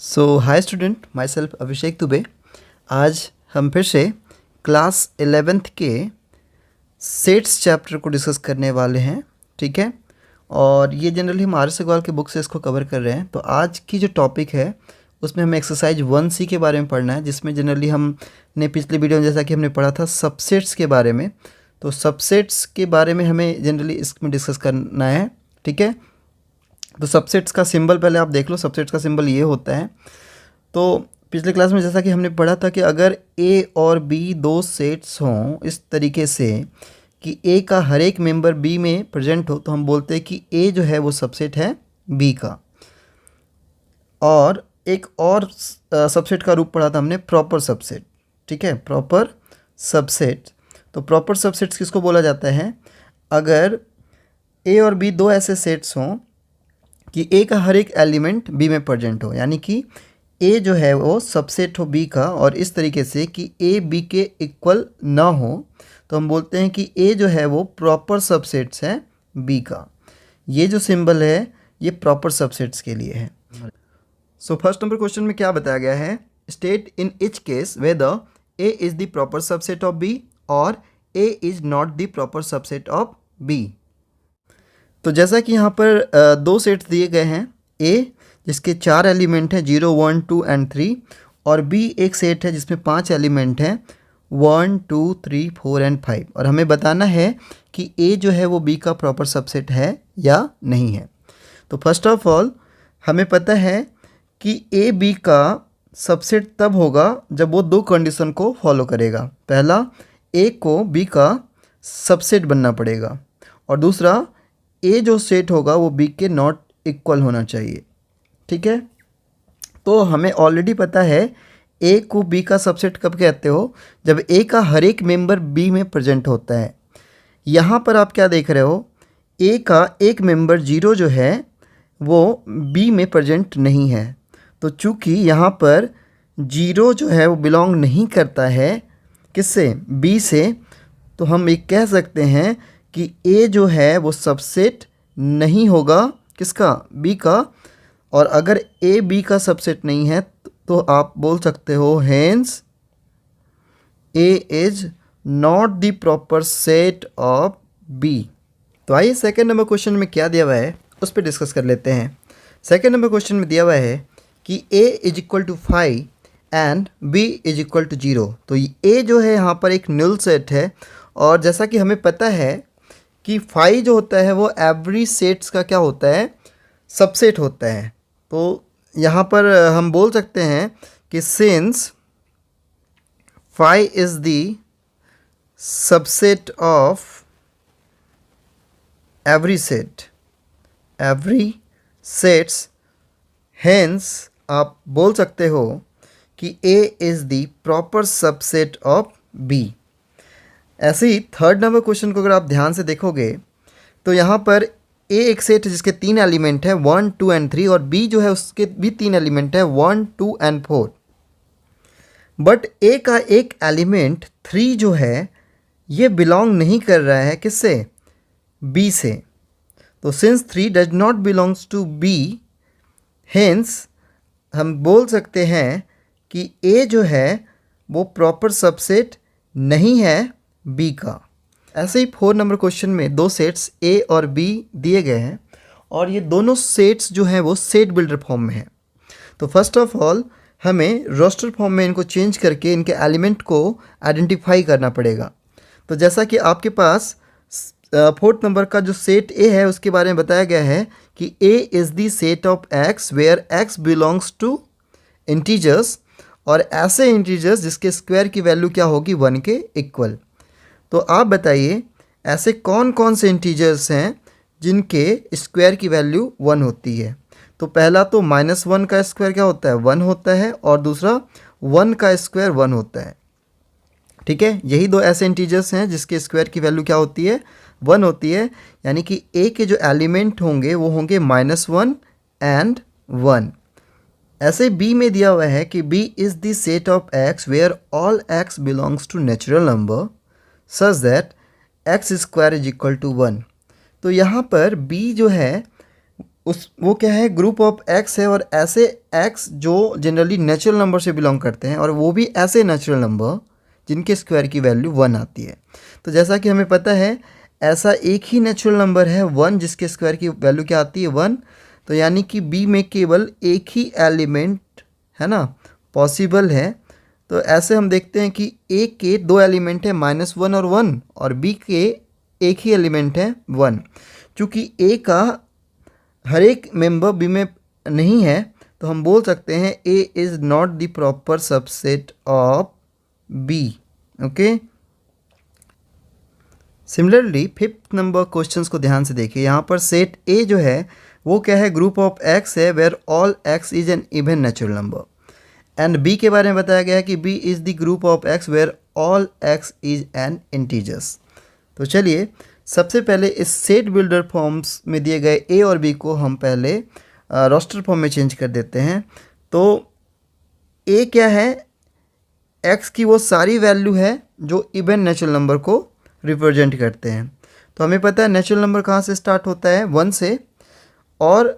सो hi student, myself Abhishek Dubey. आज हम फिर से क्लास 11th के सेट्स चैप्टर को डिस्कस करने वाले हैं। ठीक है, और ये जनरली हम आर एस अग्रवाल के बुक से इसको कवर कर रहे हैं। तो आज की जो टॉपिक है उसमें हमें एक्सरसाइज 1C के बारे में पढ़ना है, जिसमें जनरली हमने पिछले वीडियो में जैसा कि हमने पढ़ा था सबसेट्स के बारे में। तो सबसेट्स के बारे में हमें जनरली इसमें डिस्कस करना है। ठीक है, तो सबसेट्स का सिंबल पहले आप देख लो। सबसेट्स का सिंबल ये होता है। तो पिछले क्लास में जैसा कि हमने पढ़ा था कि अगर ए और बी दो सेट्स हों इस तरीके से कि ए का हर एक मेंबर बी में प्रेजेंट हो, तो हम बोलते हैं कि ए जो है वो सबसेट है बी का। और एक और सबसेट का रूप पढ़ा था हमने, प्रॉपर सबसेट। ठीक है, प्रॉपर सबसेट। तो प्रॉपर सबसेट्स किसको बोला जाता है? अगर ए और बी दो ऐसे सेट्स हों कि ए का हर एक एलिमेंट बी में प्रेजेंट हो, यानी कि ए जो है वो सबसेट हो बी का, और इस तरीके से कि ए बी के इक्वल ना हो, तो हम बोलते हैं कि ए जो है वो प्रॉपर सबसेट्स है बी का। ये जो सिंबल है ये प्रॉपर सबसेट्स के लिए है। सो फर्स्ट नंबर क्वेश्चन में क्या बताया गया है? State in each case whether A is the proper subset of B और A is not the proper subset of B. तो जैसा कि यहाँ पर दो सेट्स दिए गए हैं, ए जिसके 4 एलिमेंट हैं 0, 1, 2 एंड 3, और बी एक सेट है जिसमें 5 एलिमेंट हैं 1, 2, 3, 4 एंड 5, और हमें बताना है कि ए जो है वो बी का प्रॉपर सबसेट है या नहीं है। तो फर्स्ट ऑफ ऑल हमें पता है कि ए बी का सबसेट तब होगा जब वो दो कंडीशन को फॉलो करेगा। पहला, ए को बी का सबसेट बनना पड़ेगा, और दूसरा ए जो सेट होगा वो बी के नॉट इक्वल होना चाहिए। ठीक है, तो हमें ऑलरेडी पता है ए को बी का सबसेट कब कहते हो? जब ए का हर एक मेंबर बी में प्रेजेंट होता है। यहाँ पर आप क्या देख रहे हो? ए का एक मेंबर 0 जो है वो बी में प्रेजेंट नहीं है। तो चूँकि यहाँ पर 0 जो है वो बिलोंग नहीं करता है किससे? बी से, तो हम एक कह सकते हैं कि ए जो है वो सबसेट नहीं होगा किसका? बी का। और अगर ए बी का सबसेट नहीं है तो आप बोल सकते हो hence A is not the proper set of B. तो आइए सेकेंड नंबर क्वेश्चन में क्या दिया हुआ है उस पर डिस्कस कर लेते हैं। सेकेंड नंबर क्वेश्चन में दिया हुआ है कि a is equal to 5 and b is equal to 0। तो a जो है यहाँ पर एक न्यूल सेट है, और जैसा कि हमें पता है कि 5 जो होता है वो एवरी सेट्स का क्या होता है? सबसेट होता है। तो यहाँ पर हम बोल सकते हैं कि since 5 is the subset of every sets, hence आप बोल सकते हो कि A is the proper subset of B। ऐसे ही थर्ड नंबर क्वेश्चन को अगर आप ध्यान से देखोगे तो यहाँ पर ए एक सेट है जिसके 3 एलिमेंट है 1, 2 एंड 3, और बी जो है उसके भी 3 एलिमेंट है 1, 2 एंड 4। बट ए का एक एलिमेंट 3 जो है ये बिलोंग नहीं कर रहा है किससे? बी से। तो since 3 does not belongs to B, hence हम बोल सकते हैं कि ए जो है वो प्रॉपर सबसेट नहीं है बी का। ऐसे ही 4 नंबर क्वेश्चन में दो सेट्स ए और बी दिए गए हैं, और ये दोनों सेट्स जो हैं वो सेट बिल्डर फॉर्म में हैं। तो फर्स्ट ऑफ ऑल हमें रोस्टर फॉर्म में इनको चेंज करके इनके एलिमेंट को आइडेंटिफाई करना पड़ेगा। तो जैसा कि आपके पास 4th नंबर का जो सेट ए है उसके बारे में बताया गया है कि A is the set of x where x belongs to integers, और ऐसे इंटीजर्स जिसके स्क्वायर की वैल्यू क्या होगी? 1 के इक्वल। तो आप बताइए ऐसे कौन कौन से इंटीजर्स हैं जिनके स्क्वायर की वैल्यू 1 होती है? तो पहला तो -1 का स्क्वायर क्या होता है? 1 होता है, और दूसरा 1 का स्क्वायर 1 होता है। ठीक है, यही दो ऐसे इंटीजर्स हैं जिसके स्क्वायर की वैल्यू क्या होती है? 1 होती है। यानी कि ए के जो एलिमेंट होंगे वो होंगे -1 एंड 1। ऐसे बी में दिया हुआ है कि B is the set of x where all x belongs to natural number such that x square is equal to 1। तो यहाँ पर b जो है वो क्या है, ग्रुप ऑफ एक्स है, और ऐसे एक्स जो जनरली नेचुरल नंबर से बिलोंग करते हैं, और वो भी ऐसे नेचुरल नंबर जिनके स्क्वायर की वैल्यू 1 आती है। तो जैसा कि हमें पता है ऐसा एक ही नेचुरल नंबर है 1 जिसके स्क्वायर की वैल्यू क्या आती है 1। तो यानी कि बी में केवल एक ही एलिमेंट है ना पॉसिबल है। तो ऐसे हम देखते हैं कि ए के दो एलिमेंट है -1 और 1, और बी के एक ही एलिमेंट है 1। चूँकि ए का हर एक मेंबर बी में नहीं है, तो हम बोल सकते हैं A is not the proper subset of B. Okay, similarly fifth number questions को ध्यान से देखिए। यहाँ पर सेट ए जो है वो क्या है, ग्रुप ऑफ एक्स है where all x is an even natural number. And B के बारे में बताया गया है कि B is the group of x where all x is an integers. तो चलिए सबसे पहले इस सेट बिल्डर फॉर्म्स में दिए गए ए और बी को हम पहले रोस्टर फॉर्म में चेंज कर देते हैं। तो ए क्या है, एक्स की वो सारी वैल्यू है जो इवन नेचुरल नंबर को रिप्रेजेंट करते हैं। तो हमें पता है नेचुरल नंबर कहाँ से स्टार्ट होता है, 1 से, और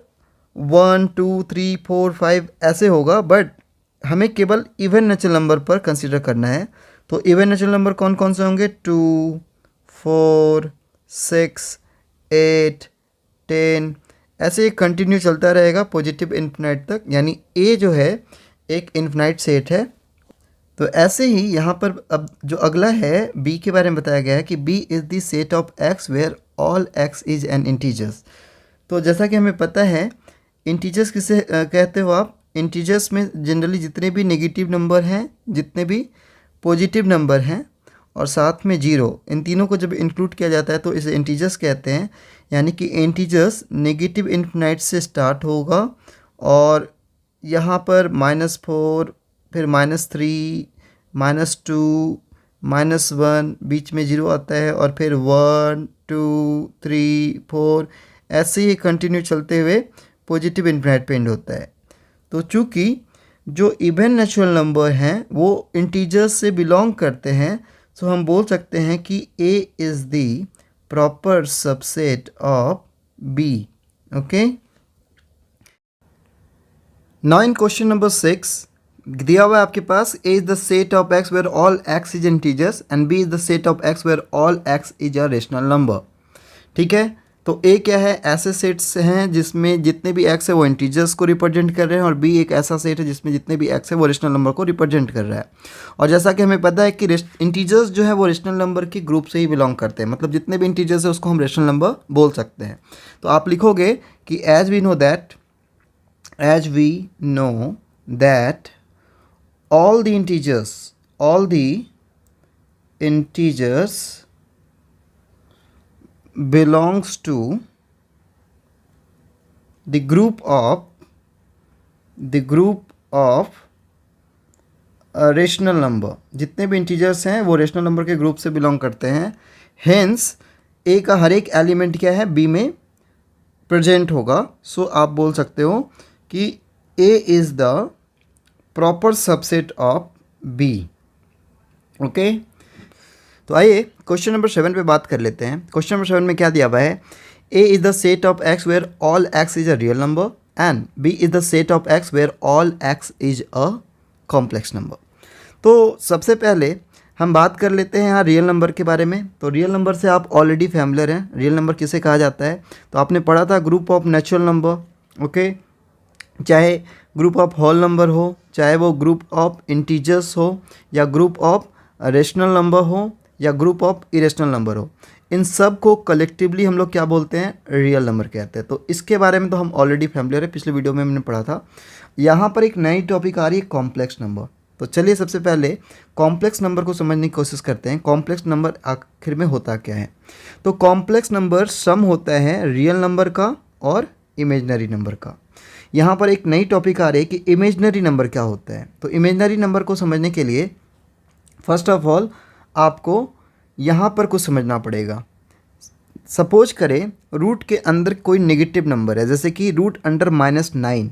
1 2 3 4 5 ऐसे होगा, बट हमें केवल इवन नेचुरल नंबर पर कंसीडर करना है। तो इवन नेचुरल नंबर कौन कौन से होंगे, 2 4 6 8 10, ऐसे ये कंटिन्यू चलता रहेगा पॉजिटिव इन्फिनाइट तक, यानी ए जो है एक इन्फिनाइट सेट है। तो ऐसे ही यहाँ पर अब जो अगला है बी के बारे में बताया गया है कि B is the set of x where all x is an integers. तो जैसा कि हमें पता है इंटीजर्स किसे कहते हो आप, इंटीजर्स में जनरली जितने भी नेगेटिव नंबर हैं, जितने भी पॉजिटिव नंबर हैं, और साथ में जीरो, इन तीनों को जब इंक्लूड किया जाता है तो इसे इंटीजर्स कहते हैं। यानी कि इंटीजर्स नेगेटिव इन्फिनाइट से स्टार्ट होगा, और यहाँ पर -4, फिर -3, -2, -1, बीच में जीरो आता है, और फिर 1 2 3 4, ऐसे ही कंटिन्यू चलते हुए पॉजिटिव इन्फिनाइट पे एंड होता है। तो चूँकि जो इवन नेचुरल नंबर हैं वो इंटीजर्स से बिलोंग करते हैं, तो हम बोल सकते हैं कि A is the proper subset of B. Okay, now in question number 6 दिया हुआ है आपके पास A is the set of x where all x is integers and B is the set of x where all x is a rational number. ठीक है, तो ए क्या है, ऐसे सेट्स हैं जिसमें जितने भी एक्स है वो इंटीजर्स को रिप्रेजेंट कर रहे हैं, और बी एक ऐसा सेट है जिसमें जितने भी एक्स है वो रेशनल नंबर को रिप्रेजेंट कर रहा है। और जैसा कि हमें पता है कि इंटीजर्स जो है वो रेशनल नंबर के ग्रुप से ही बिलोंग करते हैं, मतलब जितने भी इंटीजर्स है उसको हम रेशनल नंबर बोल सकते हैं। तो आप लिखोगे कि as we know that all the integers belongs to the group of rational number. जितने भी इंटीजर्स हैं वो रेशनल नंबर के ग्रुप से बिलोंग करते हैं। हेंस ए का हर एक एलिमेंट क्या है, बी में प्रेजेंट होगा। सो आप बोल सकते हो कि A is the proper subset of B. Okay, तो आइए क्वेश्चन नंबर 7 पे बात कर लेते हैं। क्वेश्चन नंबर 7 में क्या दिया हुआ है, A is the set of x where all x is a real number and B is the set of x where all x is a complex number. तो सबसे पहले हम बात कर लेते हैं यहाँ रियल नंबर के बारे में। तो रियल नंबर से आप ऑलरेडी फैमिलियर हैं। रियल नंबर किसे कहा जाता है, तो आपने पढ़ा था group of natural number. Okay, चाहे ग्रुप ऑफ होल नंबर हो, चाहे वो ग्रुप ऑफ इंटीजर्स हो, या ग्रुप ऑफ रेशनल नंबर हो, या ग्रुप ऑफ इरेशनल नंबर हो, इन सब को कलेक्टिवली हम लोग क्या बोलते हैं, रियल नंबर कहते हैं। तो इसके बारे में तो हम ऑलरेडी फैमिलियर है, पिछले वीडियो में हमने पढ़ा था। यहाँ पर एक नई टॉपिक आ रही है, कॉम्प्लेक्स नंबर। तो चलिए सबसे पहले कॉम्प्लेक्स नंबर को समझने की कोशिश करते हैं। कॉम्प्लेक्स नंबर आखिर में होता क्या है। तो कॉम्प्लेक्स नंबर सम होता है रियल नंबर का और इमेजनरी नंबर का। यहाँ पर एक नई टॉपिक आ रही है कि इमेजनरी नंबर क्या होता है। तो इमेजनरी नंबर को समझने के लिए फर्स्ट ऑफ ऑल आपको यहाँ पर कुछ समझना पड़ेगा। सपोज करें रूट के अंदर कोई नेगेटिव नंबर है, जैसे कि रूट अंडर -9।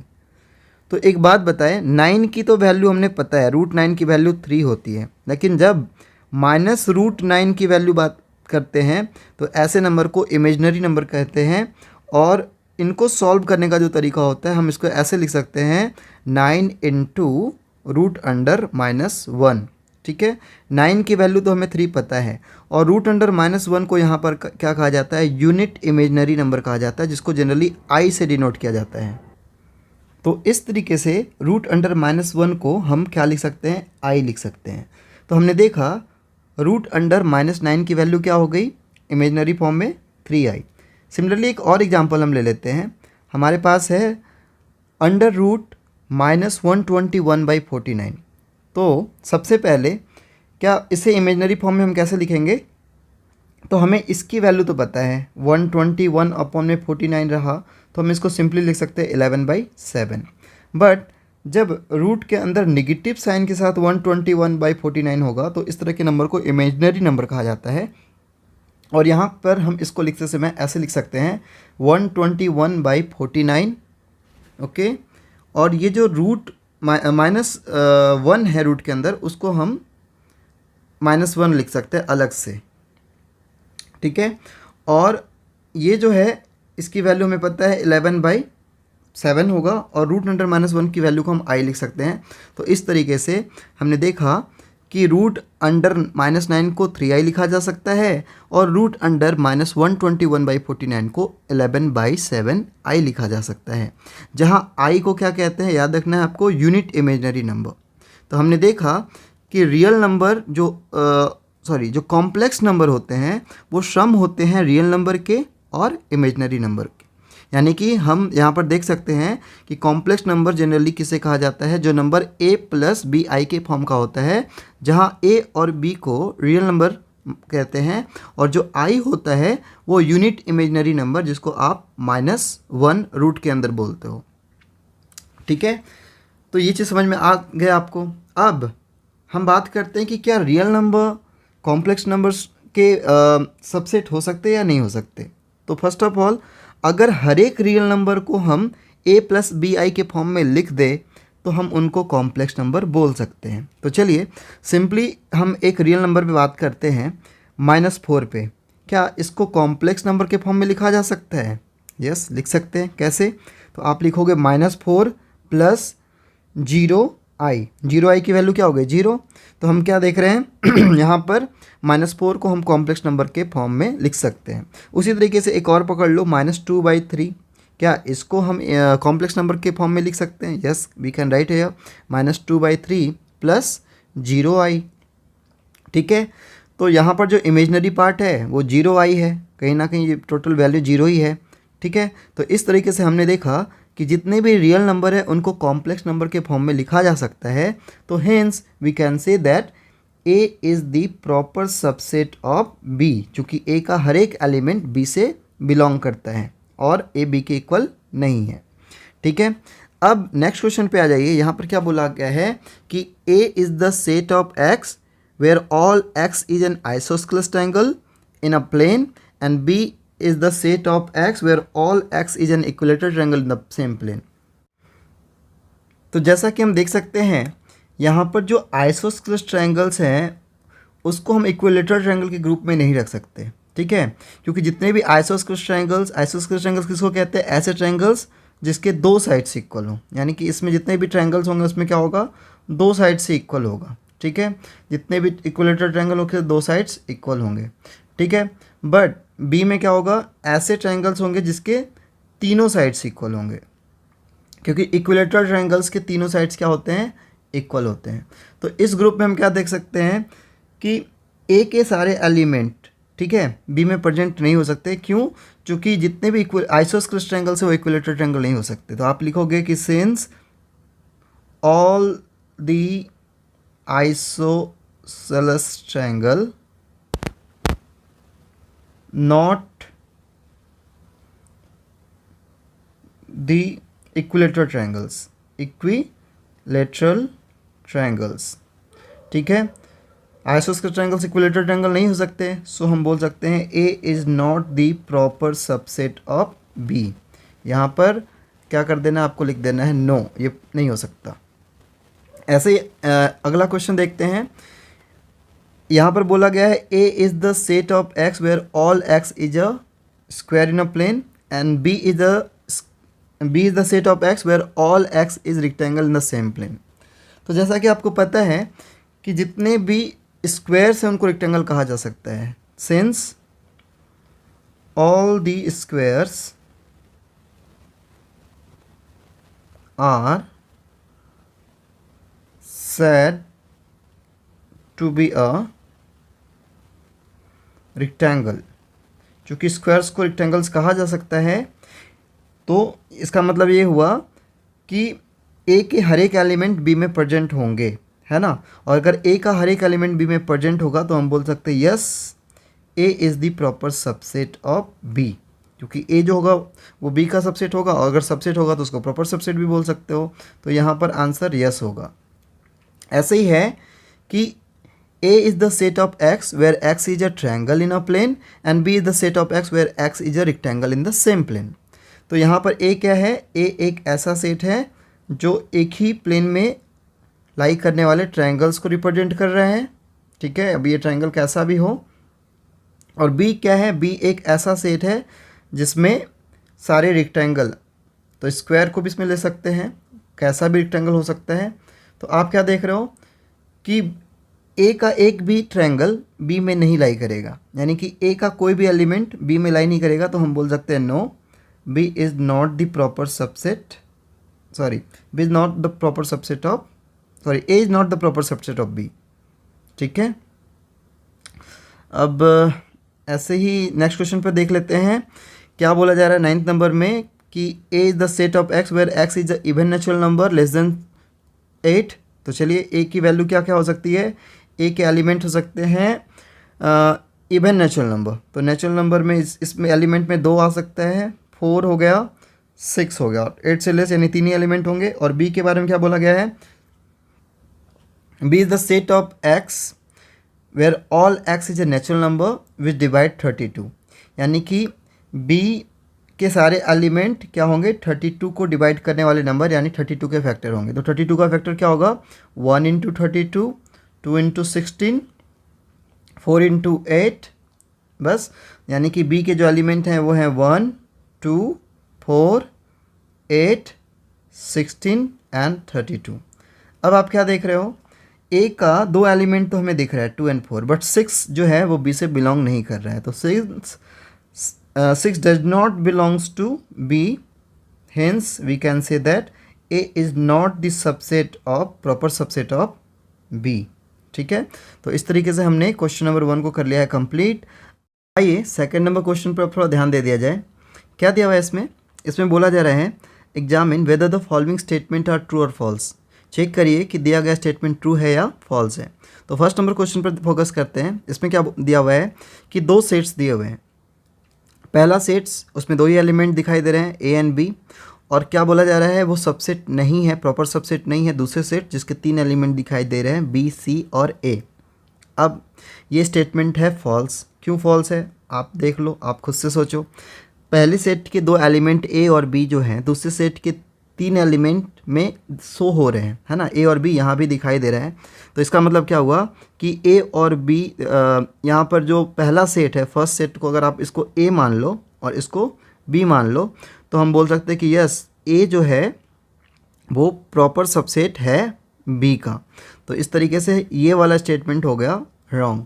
तो एक बात बताएं, 9 की तो वैल्यू हमने पता है, रूट 9 की वैल्यू 3 होती है। लेकिन जब -√9 की वैल्यू बात करते हैं तो ऐसे नंबर को इमेजनरी नंबर कहते हैं। और इनको सॉल्व करने का जो तरीका होता है, हम इसको ऐसे लिख सकते हैं 9 इंटू रूट अंडर माइनस 1। ठीक है, 9 की वैल्यू तो हमें 3 पता है, और रूट अंडर माइनस 1 को यहाँ पर क्या कहा जाता है, यूनिट इमेजनरी नंबर कहा जाता है, जिसको जनरली आई से डिनोट किया जाता है। तो इस तरीके से रूट अंडर माइनस 1 को हम क्या लिख सकते हैं, आई लिख सकते हैं। तो हमने देखा रूट अंडर माइनस 9 की वैल्यू क्या हो गई इमेजनरी फॉर्म में, 3i। सिमिलरली एक और एग्जांपल हम ले लेते हैं। हमारे पास है अंडर रूट माइनस 121/49। तो सबसे पहले क्या इसे इमेजनरी फॉर्म में हम कैसे लिखेंगे, तो हमें इसकी वैल्यू तो पता है 121/49 रहा, तो हम इसको सिंपली लिख सकते हैं 11/7। बट जब रूट के अंदर निगेटिव साइन के साथ 121/49 होगा तो इस तरह के नंबर को इमेजनरी नंबर कहा जाता है। और यहाँ पर हम इसको लिखते समय ऐसे लिख सकते हैं 121/49। ओके, और ये जो रूट माइनस 1 है रूट के अंदर, उसको हम -1 लिख सकते हैं अलग से। ठीक है, और ये जो है इसकी वैल्यू हमें पता है 11/7 होगा, और रूट अंडर -1 की वैल्यू को हम आई लिख सकते हैं। तो इस तरीके से हमने देखा कि रूट अंडर -9 को 3i लिखा जा सकता है, और रूट अंडर -121/49 को 11/7 आई लिखा जा सकता है। जहाँ आई को क्या कहते हैं, याद रखना है आपको, यूनिट इमेजनरी नंबर। तो हमने देखा कि रियल नंबर जो कॉम्प्लेक्स नंबर होते हैं वो सम होते हैं रियल नंबर के और इमेजनरी नंबर के। यानी कि हम यहाँ पर देख सकते हैं कि कॉम्प्लेक्स नंबर जनरली किसे कहा जाता है, जो नंबर a + bi के फॉर्म का होता है, जहाँ a और b को रियल नंबर कहते हैं, और जो i होता है वो यूनिट इमेजनरी नंबर, जिसको आप -1 रूट के अंदर बोलते हो। ठीक है, तो ये चीज़ समझ में आ गया आपको। अब हम बात करते हैं कि क्या रियल नंबर कॉम्प्लेक्स नंबर्स के सबसेट हो सकते या नहीं हो सकते। तो फर्स्ट ऑफ ऑल, अगर हर एक रियल नंबर को हम a + bi के फॉर्म में लिख दे तो हम उनको कॉम्प्लेक्स नंबर बोल सकते हैं। तो चलिए सिंपली हम एक रियल नंबर पे बात करते हैं, -4 पे। क्या इसको कॉम्प्लेक्स नंबर के फॉर्म में लिखा जा सकता है? यस, लिख सकते हैं। कैसे? तो आप लिखोगे -4 + 0i। 0i की वैल्यू क्या हो गई, 0। तो हम क्या देख रहे हैं यहाँ पर -4 को हम कॉम्प्लेक्स नंबर के फॉर्म में लिख सकते हैं। उसी तरीके से एक और पकड़ लो, -2/3। क्या इसको हम कॉम्प्लेक्स नंबर के फॉर्म में लिख सकते हैं? Yes, we can write here -2/3 + 0i। ठीक है, तो यहाँ पर जो इमेजनरी पार्ट है वो 0i है, कहीं ना कहीं ये टोटल वैल्यू 0 ही है। ठीक है, तो इस तरीके से हमने देखा कि जितने भी रियल नंबर है उनको कॉम्प्लेक्स नंबर के फॉर्म में लिखा जा सकता है। तो hence we can say that a is the proper subset of b, चूँकि a का हर एक एलिमेंट b से बिलोंग करता है और a b के इक्वल नहीं है। ठीक है, अब नेक्स्ट क्वेश्चन पे आ जाइए। यहाँ पर क्या बोला गया है कि a is the set of x where all x is an isosceles triangle in a plane, and b is the set of x where all x is an equilateral triangle in the same plane। तो जैसा कि हम देख सकते हैं यहाँ पर जो आइसोस्केलेस ट्रायंगल्स हैं उसको हम इक्विलेटरल ट्रायंगल के ग्रुप में नहीं रख सकते। ठीक है, क्योंकि जितने भी आइसोस्केलेस ट्रायंगल्स किसको कहते हैं? ऐसे ट्रायंगल्स जिसके 2 साइड्स इक्वल हों। यानी कि इसमें जितने भी ट्रायंगल्स होंगे उसमें क्या होगा, 2 साइड से इक्वल होगा। ठीक है, जितने भी इक्विलेटरल ट्रायंगल होंगे 2 साइड्स इक्वल होंगे। ठीक है, बट बी में क्या होगा, ऐसे ट्रायंगल्स होंगे जिसके तीनों साइड्स इक्वल होंगे, क्योंकि इक्विलेटरल ट्रायंगल्स के तीनों साइड्स क्या होते हैं, इक्वल होते हैं। तो इस ग्रुप में हम क्या देख सकते हैं कि ए के सारे एलिमेंट, ठीक है, बी में प्रेजेंट नहीं हो सकते। क्यों? क्योंकि जितने भी आइसोस्केलेस ट्रायंगल्स है वो इक्विलेटरल ट्रायंगल नहीं हो सकते। तो आप लिखोगे कि since all the isosceles triangle not the equilateral triangles। ठीक है, आइसोस्केलेस ट्रायंगल्स इक्विलेटरल ट्रायंगल नहीं हो सकते, सो हम बोल सकते हैं a is not the proper subset of b। यहाँ पर क्या कर देना, आपको लिख देना है नो, ये नहीं हो सकता। ऐसे ही अगला क्वेश्चन देखते हैं। यहाँ पर बोला गया है a is the set of x where all x is a square in a plane, and b is the B is the set of x where all x is rectangle in the same plane. तो जैसा कि आपको पता है कि जितने भी squares हैं उनको रेक्टेंगल कहा जा सकता है। Since all the squares are said to be a rectangle, चूँकि स्क्वायर्स को रेक्टेंगल्स कहा जा सकता है तो इसका मतलब ये हुआ कि ए के हर एक एलिमेंट बी में प्रेजेंट होंगे, है ना। और अगर ए का हर एक एलिमेंट बी में प्रेजेंट होगा तो हम बोल सकते हैं yes A is the proper subset of B, क्योंकि ए जो होगा वो बी का सबसेट होगा और अगर सबसेट होगा तो उसको प्रॉपर सबसेट भी बोल सकते हो। तो यहाँ पर आंसर यस होगा। ऐसे ही है कि A is the set of x where x is a triangle in a plane and B is the set of x where x is a rectangle in the same plane। तो यहाँ पर A क्या है? A एक ऐसा set है जो एक ही प्लेन में लाई करने वाले ट्रायंगल्स को रिप्रेजेंट कर रहे हैं, ठीक है, अब ये ट्रायंगल कैसा भी हो। और B क्या है? B एक ऐसा सेट है जिसमें सारे रेक्टेंगल, तो स्क्वायर को भी इसमें ले सकते हैं, कैसा भी रेक्टेंगल हो सकता है। तो आप क्या देख रहे हो कि ए का एक भी ट्रायंगल बी में नहीं लाई करेगा, यानी कि ए का कोई भी एलिमेंट बी में लाई नहीं करेगा। तो हम बोल सकते हैं no, B is not the proper subset, sorry B is not the proper subset of, sorry A is not the proper subset of B, ठीक है। अब ऐसे ही नेक्स्ट क्वेश्चन पर देख लेते हैं क्या बोला जा रहा है 9th नंबर में कि A is the set of x where x is a even natural number less than 8। तो चलिए ए की वैल्यू क्या क्या हो सकती है? ए के एलिमेंट हो सकते हैं इवन नेचुरल नंबर, तो नेचुरल नंबर में इसमें एलिमेंट में 2 आ सकता है, 4 हो गया, 6 हो गया, 8 से लेस यानी 3 ही एलिमेंट होंगे। और बी के बारे में क्या बोला गया है? B is the set of x where all x is a natural number which divide 32, यानी कि बी के सारे एलिमेंट क्या होंगे? 32 को डिवाइड करने वाले नंबर, यानी 32 के फैक्टर होंगे। तो 32 का फैक्टर क्या होगा? 1 इंटू 32, 2 इंटू 16, 4 इंटू 8, बस। यानी कि बी के जो एलिमेंट हैं वो हैं 1, 2, 4, 8, 16 एंड 32। अब आप क्या देख रहे हो? ए का 2 एलिमेंट तो हमें दिख रहा है 2 एंड 4, बट 6 जो है वो बी से बिलोंग नहीं कर रहा है। तो 6 does not belongs to B, hence we can say that A is not the subset of proper subset of B, ठीक है। तो इस तरीके से हमने क्वेश्चन नंबर 1 को कर लिया है कंप्लीट। आइए सेकंड नंबर क्वेश्चन पर थोड़ा ध्यान दे दिया जाए। क्या दिया हुआ है इसमें? इसमें बोला जा रहा है examine whether the following statement are true और फॉल्स। चेक करिए कि दिया गया स्टेटमेंट ट्रू है या फॉल्स है। तो फर्स्ट नंबर क्वेश्चन पर फोकस करते हैं। इसमें क्या दिया हुआ है कि 2 सेट्स दिए हुए हैं। पहला सेट्स, उसमें 2 ही एलिमेंट दिखाई दे रहे हैं ए एंड बी, और क्या बोला जा रहा है? वो सबसेट नहीं है, प्रॉपर सबसेट नहीं है दूसरे सेट जिसके 3 एलिमेंट दिखाई दे रहे हैं बी, सी और ए। अब ये स्टेटमेंट है फॉल्स। क्यों फॉल्स है? आप देख लो, आप खुद से सोचो। पहले सेट के 2 एलिमेंट ए और बी जो हैं दूसरे सेट के 3 एलिमेंट में शो हो रहे हैं, है ना, ए और बी यहाँ भी दिखाई दे रहे हैं। तो इसका मतलब क्या हुआ कि ए और बी, यहाँ पर जो पहला सेट है, फर्स्ट सेट को अगर आप इसको ए मान लो और इसको बी मान लो तो हम बोल सकते हैं कि यस ए जो है वो प्रॉपर सबसेट है बी का। तो इस तरीके से ये वाला स्टेटमेंट हो गया रॉन्ग।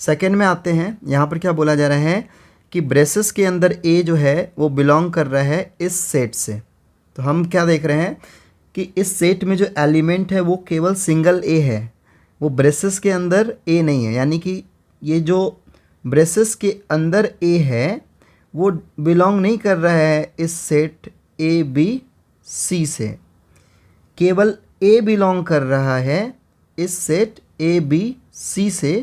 सेकेंड में आते हैं। यहाँ पर क्या बोला जा रहा है कि ब्रेसेस के अंदर ए जो है वो बिलोंग कर रहा है इस सेट से। तो हम क्या देख रहे हैं कि इस सेट में जो एलिमेंट है वो केवल सिंगल ए है, वो ब्रेसेस के अंदर ए नहीं है, यानी कि ये जो ब्रेसेस के अंदर ए है वो बिलोंग नहीं कर रहा है इस सेट ए बी सी से, केवल ए बिलोंग कर रहा है इस सेट ए बी सी से,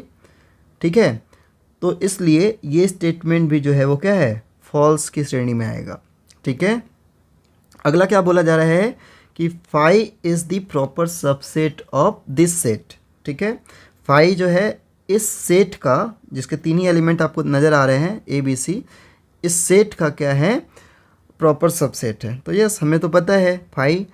ठीक है। तो इसलिए ये स्टेटमेंट भी जो है वो क्या है? फॉल्स की श्रेणी में आएगा, ठीक है। अगला क्या बोला जा रहा है कि phi is the proper subset of this set, ठीक है। फाई जो है इस सेट का, जिसके 3 ही एलिमेंट आपको नज़र आ रहे हैं ए बी सी, इस सेट का क्या है? प्रॉपर सबसेट है। तो यस, हमें तो पता है फाई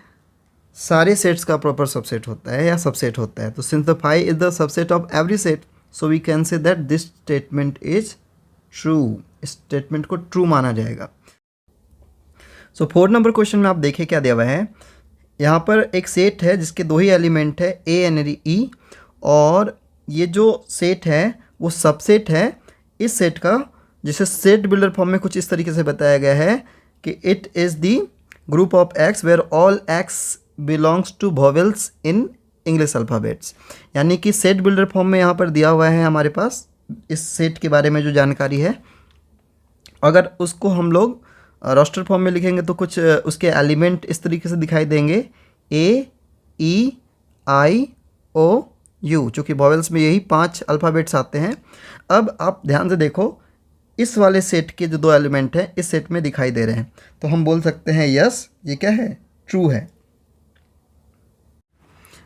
सारे सेट्स का प्रॉपर सबसेट होता है या सबसेट होता है। तो since the phi is the subset of every set, so we can say that this statement is true. इस स्टेटमेंट को ट्रू माना जाएगा। सो 4 नंबर क्वेश्चन में आप देखें क्या दिया हुआ है। यहाँ पर एक सेट है जिसके 2 ही एलिमेंट है ए एंड ई, और ये जो सेट है वो सबसेट है इस सेट का, जिसे सेट बिल्डर फॉर्म में कुछ इस तरीके से बताया गया है कि it is the group of x where all x belongs to vowels in English alphabets. यानी कि सेट बिल्डर फॉर्म में यहाँ पर दिया हुआ है हमारे पास इस सेट के बारे में जो जानकारी है। अगर उसको हम लोग रोस्टर फॉर्म में लिखेंगे तो कुछ उसके एलिमेंट इस तरीके से दिखाई देंगे, ए ई आई ओ यू, चूँकि वोवेल्स में यही 5 अल्फ़ाबेट्स आते हैं। अब आप ध्यान से देखो, इस वाले सेट के जो 2 एलिमेंट हैं इस सेट में दिखाई दे रहे हैं, तो हम बोल सकते हैं यस ये क्या है, ट्रू है।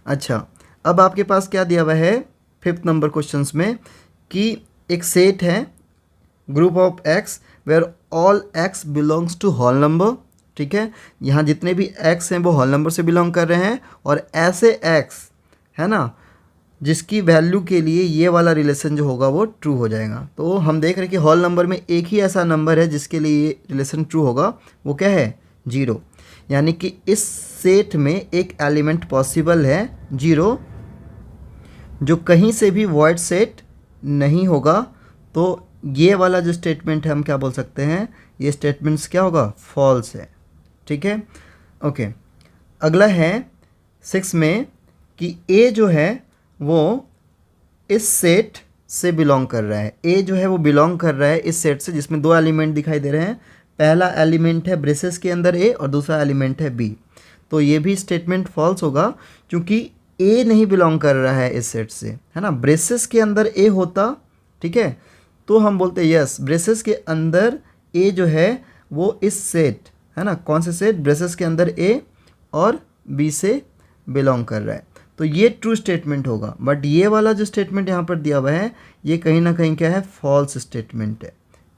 अच्छा, अब आपके पास क्या दिया हुआ है 5th नंबर क्वेश्चंस में कि एक सेट है group of x where all x belongs to whole number. ठीक है, यहाँ जितने भी एक्स हैं वो होल नंबर से बिलोंग कर रहे हैं, और ऐसे एक्स है ना जिसकी वैल्यू के लिए ये वाला रिलेशन जो होगा वो ट्रू हो जाएगा। तो हम देख रहे हैं कि होल नंबर में एक ही ऐसा नंबर है जिसके लिए ये रिलेशन ट्रू होगा, वो क्या है, 0। यानी कि इस सेट में एक एलिमेंट पॉसिबल है 0 जो कहीं से भी वॉइड सेट नहीं होगा। तो ये वाला जो स्टेटमेंट है हम क्या बोल सकते हैं, ये स्टेटमेंट्स क्या होगा, फॉल्स है। ठीक है, ओके। अगला है 6 में कि ए जो है वो इस सेट से बिलोंग कर रहा है। ए जो है वो बिलोंग कर रहा है इस सेट से जिसमें 2 एलिमेंट दिखाई दे रहे हैं। पहला एलिमेंट है ब्रेसेस के अंदर ए और दूसरा एलिमेंट है बी। तो ये भी स्टेटमेंट फॉल्स होगा क्योंकि ए नहीं बिलोंग कर रहा है इस सेट से, है ना। ब्रेसेस के अंदर ए होता, ठीक है, तो हम बोलते हैं यस ब्रेसेस के अंदर ए जो है वो इस सेट, है ना, कौन से सेट, ब्रेसेस के अंदर ए और बी से बिलोंग कर रहा है। तो ये ट्रू स्टेटमेंट होगा। बट ये वाला जो स्टेटमेंट यहाँ पर दिया हुआ है ये कहीं ना कहीं क्या है, फॉल्स स्टेटमेंट है।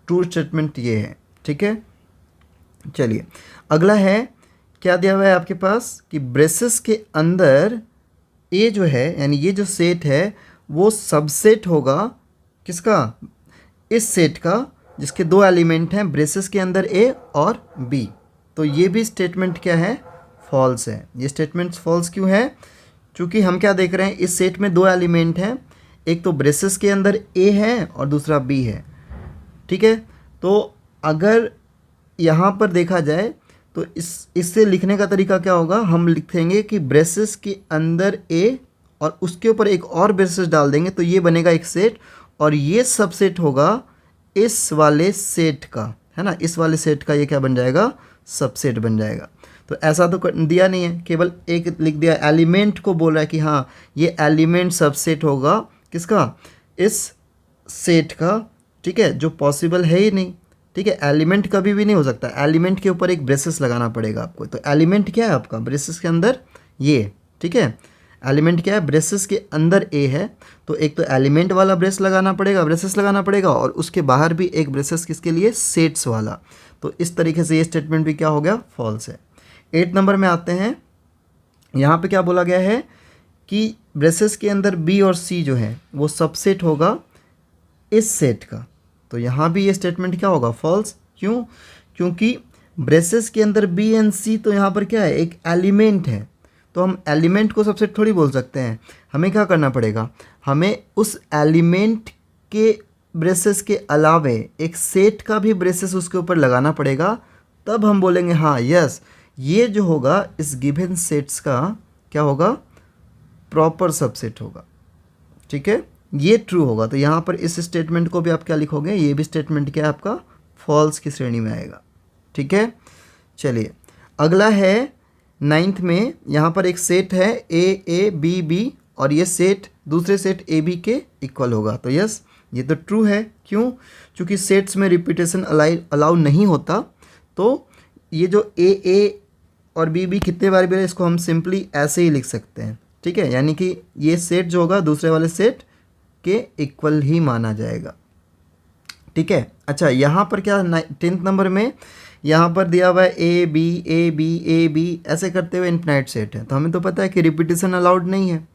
ट्रू स्टेटमेंट ये है। ठीक है, चलिए अगला है क्या दिया हुआ है आपके पास कि ब्रेसेस के अंदर ए जो है, यानी ये जो सेट है वो सबसेट होगा किसका, इस सेट का जिसके 2 एलिमेंट हैं ब्रेसेस के अंदर ए और बी। तो ये भी स्टेटमेंट क्या है, फॉल्स है। ये स्टेटमेंट फॉल्स क्यों है, क्योंकि हम क्या देख रहे हैं, इस सेट में 2 एलिमेंट हैं, एक तो ब्रेसेस के अंदर ए है और दूसरा बी है। ठीक है, तो अगर यहाँ पर देखा जाए तो इससे लिखने का तरीका क्या होगा, हम लिखेंगे कि ब्रेसेस के अंदर ए और उसके ऊपर एक और ब्रेसेस डाल देंगे तो ये बनेगा एक सेट, और ये सबसेट होगा इस वाले सेट का, है ना। इस वाले सेट का ये क्या बन जाएगा, सबसेट बन जाएगा। तो ऐसा तो दिया नहीं है, केवल एक लिख दिया, एलिमेंट को बोल रहा है कि हाँ ये एलिमेंट सबसेट होगा किसका, इस सेट का। ठीक है, जो पॉसिबल है ही नहीं। ठीक है, एलिमेंट कभी भी नहीं हो सकता, एलिमेंट के ऊपर एक ब्रेसेस लगाना पड़ेगा आपको। तो एलिमेंट क्या है आपका, ब्रेसेस के अंदर ये। ठीक है, एलिमेंट क्या है, ब्रेसेस के अंदर ए है, तो एक तो एलिमेंट वाला ब्रेस लगाना पड़ेगा, ब्रेसेस लगाना पड़ेगा, और उसके बाहर भी एक ब्रेसेस किसके लिए, सेट्स वाला। तो इस तरीके से ये स्टेटमेंट भी क्या हो गया, फॉल्स है। 8 नंबर में आते हैं, यहाँ पे क्या बोला गया है कि ब्रेसेस के अंदर बी और सी जो है वो सबसेट होगा इस सेट का। तो यहाँ भी ये स्टेटमेंट क्या होगा, फॉल्स। क्यों, क्योंकि ब्रेसेस के अंदर बी एंड सी तो यहाँ पर क्या है, एक एलिमेंट है। तो हम एलिमेंट को सबसेट थोड़ी बोल सकते हैं, हमें क्या करना पड़ेगा, हमें उस एलिमेंट के ब्रेसेस के अलावे एक सेट का भी ब्रेसेस उसके ऊपर लगाना पड़ेगा, तब हम बोलेंगे हाँ यस ये जो होगा इस गिवन सेट्स का क्या होगा, प्रॉपर सबसेट होगा। ठीक है, ये ट्रू होगा। तो यहाँ पर इस स्टेटमेंट को भी आप क्या लिखोगे, ये भी स्टेटमेंट क्या है आपका, फॉल्स की श्रेणी में आएगा। ठीक है, चलिए अगला है 9th में, यहाँ पर एक सेट है ए बी बी, और ये सेट दूसरे सेट ए बी के इक्वल होगा। तो यस ये तो ट्रू है। क्यों, क्योंकि सेट्स में रिपीटेशन अलाउ नहीं होता। तो ये जो ए और बी कितने बार भी है, इसको हम सिंपली ऐसे ही लिख सकते हैं। ठीक है, यानी कि ये सेट जो होगा दूसरे वाले सेट के इक्वल ही माना जाएगा। ठीक है, अच्छा यहाँ पर क्या 10th नंबर में यहाँ पर दिया हुआ है ए बी ऐसे करते हुए इन्फिनाइट सेट है। तो हमें तो पता है कि रिपीटेशन अलाउड नहीं है।